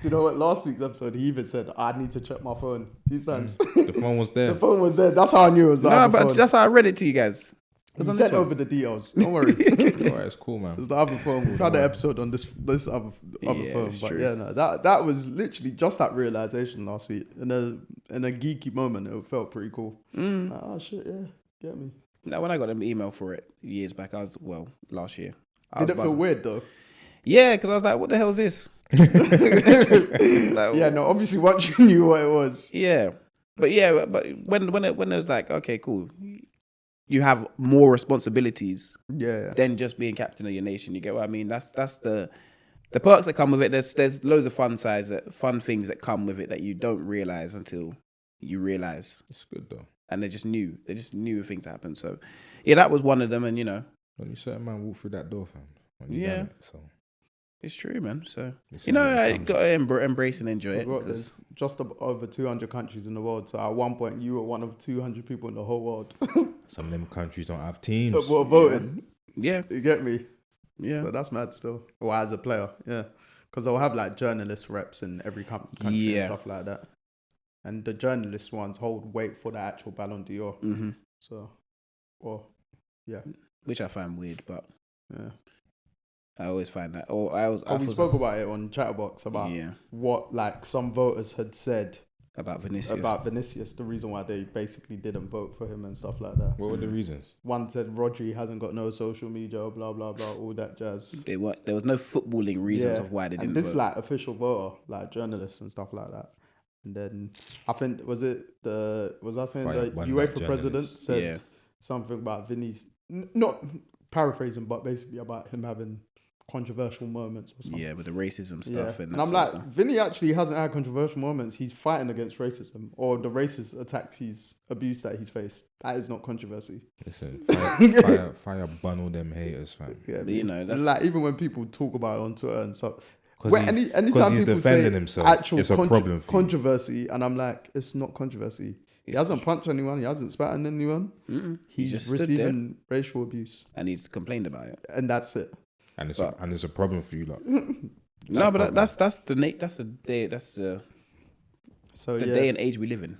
you know what? Last week's episode, he even said, I need to check my phone these times. The phone was there. The phone was there. That's how I knew it was the No, other but phone. that's how I read it to you guys. He on this sent one. over the details. Don't worry. Alright, it's cool, man. It's the other phone. We've had an episode on this other Yeah, phone. it's But true. yeah, no, that was literally just that realization last week. In a geeky moment, it felt pretty cool. Like, oh shit, yeah. Get me. Now, when I got an email for it years back, last year. I Did was it feel buzzing. weird though? Yeah, because I was like, what the hell is this? Yeah, no, obviously once you knew what it was. Yeah. But when it was like, okay, cool. You have more responsibilities Yeah. than just being captain of your nation. You get what I mean? That's the perks that come with it. There's loads of fun things that come with it that you don't realize until you realize. It's good, though. And they're just new. They just knew things happen. So yeah, that was one of them. And When you certain man walk through that door, fam. When you Yeah. done it, so It's true, man. So It's you know, something I that got to embrace and enjoy it. Forgot 'cause- there's just over 200 countries in the world. So at one point, you were one of 200 people in the whole world some of them countries don't have teams. that were voting. Yeah, You get me? yeah, So that's mad still. Or as a player, yeah. Because they'll have like journalist reps in every country Yeah. and stuff like that. And the journalist ones hold weight for the actual Ballon d'Or. hmm So, well, yeah. which I find weird, but Yeah. I always find that. Oh, I was. But we spoke about it on Chatterbox about yeah what like some voters had said about Vinicius. about Vinicius, the reason why they basically didn't vote for him and stuff like that. What were the reasons? One said Rodri hasn't got no social media, blah blah blah, all that jazz. There was no footballing reasons of why they didn't And this vote. like official voter, like journalists and stuff like that. And then I think was I saying Fire the one UEFA that president journalist. said Yeah. something about Vinny's not paraphrasing, but basically about him having controversial moments or something. Yeah, with the racism Yeah. stuff. And that I'm sort like, of stuff. Vinny actually hasn't had controversial moments. He's fighting against racism or the racist attacks abuse that he's faced. That is not controversy. Listen, fire bun all them haters, fam. Yeah, But, you know, that's- like even when people talk about it on Twitter and stuff. Because Anytime he's people defending say himself, actual it's a problem for you. controversy, and I'm like, it's not controversy. He It's- hasn't punched anyone. He hasn't spat on anyone. Mm-mm. He He's just stood there receiving racial abuse, and he's complained about it. and that's it. And it's But- a problem for you, lot. No, but problem. that's the day. That's the So day yeah, and age we live in.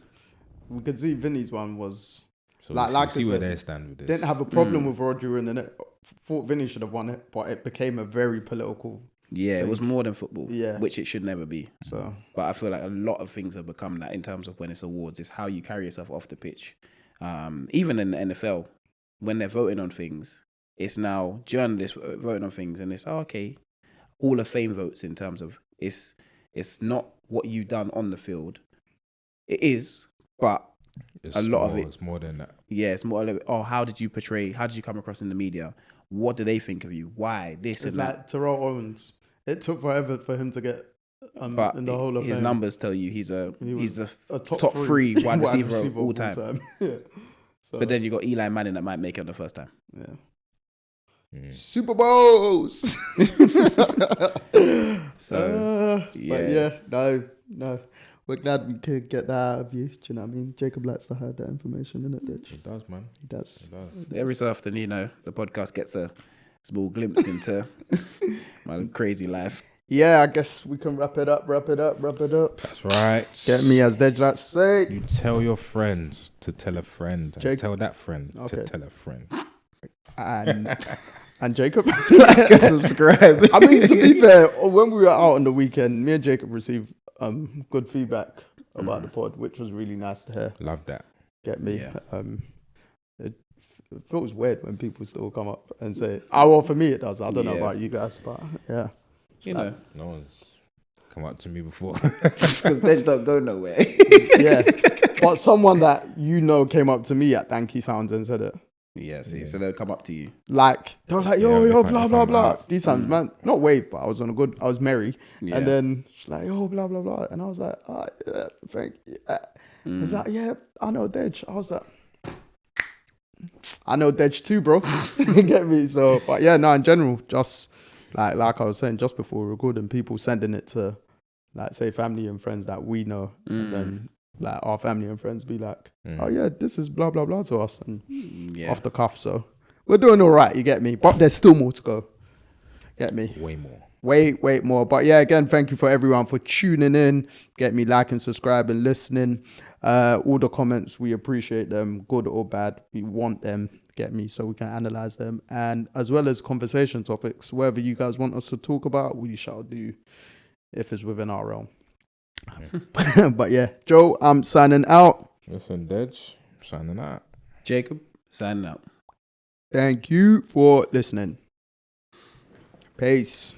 we could see Vinny's one was So Like- we'll like I see where said, they stand with this. didn't have a problem with Rodri and then thought Vinny should have won it, but it became a very political. Yeah, it was more than football. Yeah. Which it should never be. So But I feel like a lot of things have become that in terms of when it's awards. It's how you carry yourself off the pitch. Even in the NFL, when they're voting on things, it's now journalists voting on things, and it's okay. Hall of Fame votes in terms of it's not what you done on the field. It is, but It's a lot of it- It's more than that. yeah, it's more like, oh, how did you portray? How did you come across in the media? What do they think of you? Why this it's and that? like Terrell Owens. It took forever for him to get But in the whole of his Fame. numbers tell you he's He was a a top three wide receiver of of all time. Yeah. So, But then you got Eli Manning that might make it on the first time. yeah. Mm. Super Bowls. So But yeah. yeah, no. We're glad we could get that out of you. Do you know what I mean? Jacob likes to hide that information, innit, Ditch? It does, man. He does. It does. Every so often, the podcast gets a small glimpse into my crazy life. Yeah, I guess we can wrap it up. That's right. Get me, as Dej likes to say. You tell your friends to tell a friend. And Jake- tell that friend Okay. to tell a friend. And Jacob. Like and subscribe. I mean, to be fair, when we were out on the weekend, me and Jacob received good feedback about the pod, which was really nice to hear. Love that. Get me? Yeah. It feels weird when people still come up and say, "Oh, well, for me it does." I don't know Yeah. about you guys, but yeah, You know, No one's come up to me before. because they don't go nowhere. yeah. But someone that you know came up to me at Danky Sounds and said it. Yeah, see, Yeah. so they'll come up to you. Like they were like, Yeah, yo, if blah I'm blah blah. out. These times, man, not wave, but I was merry. Yeah. And then she's like, yo, blah blah blah, and I was like, yeah, thank you. He's like, yeah, I know Dej. I was like, I know Dej too, bro. You get me? So, but yeah, no, in general, just like I was saying just before we recording, people sending it to, like, say, family and friends that we know, and then like our family and friends be like, oh yeah, this is blah blah blah to us, and Yeah. off the cuff. So we're doing all right, you get me? But there's still more to go. Get me? Way more. Way more. But yeah, again, thank you for everyone for tuning in. Get me, liking, subscribing, listening. All the comments, we appreciate them, good or bad. We want them, get me, so we can analyze them. And as well as conversation topics, whatever you guys want us to talk about, we shall do if it's within our realm. But yeah, Joe, I'm signing out. Listen, Dej, signing out. Jacob, signing out. Thank you for listening. Peace.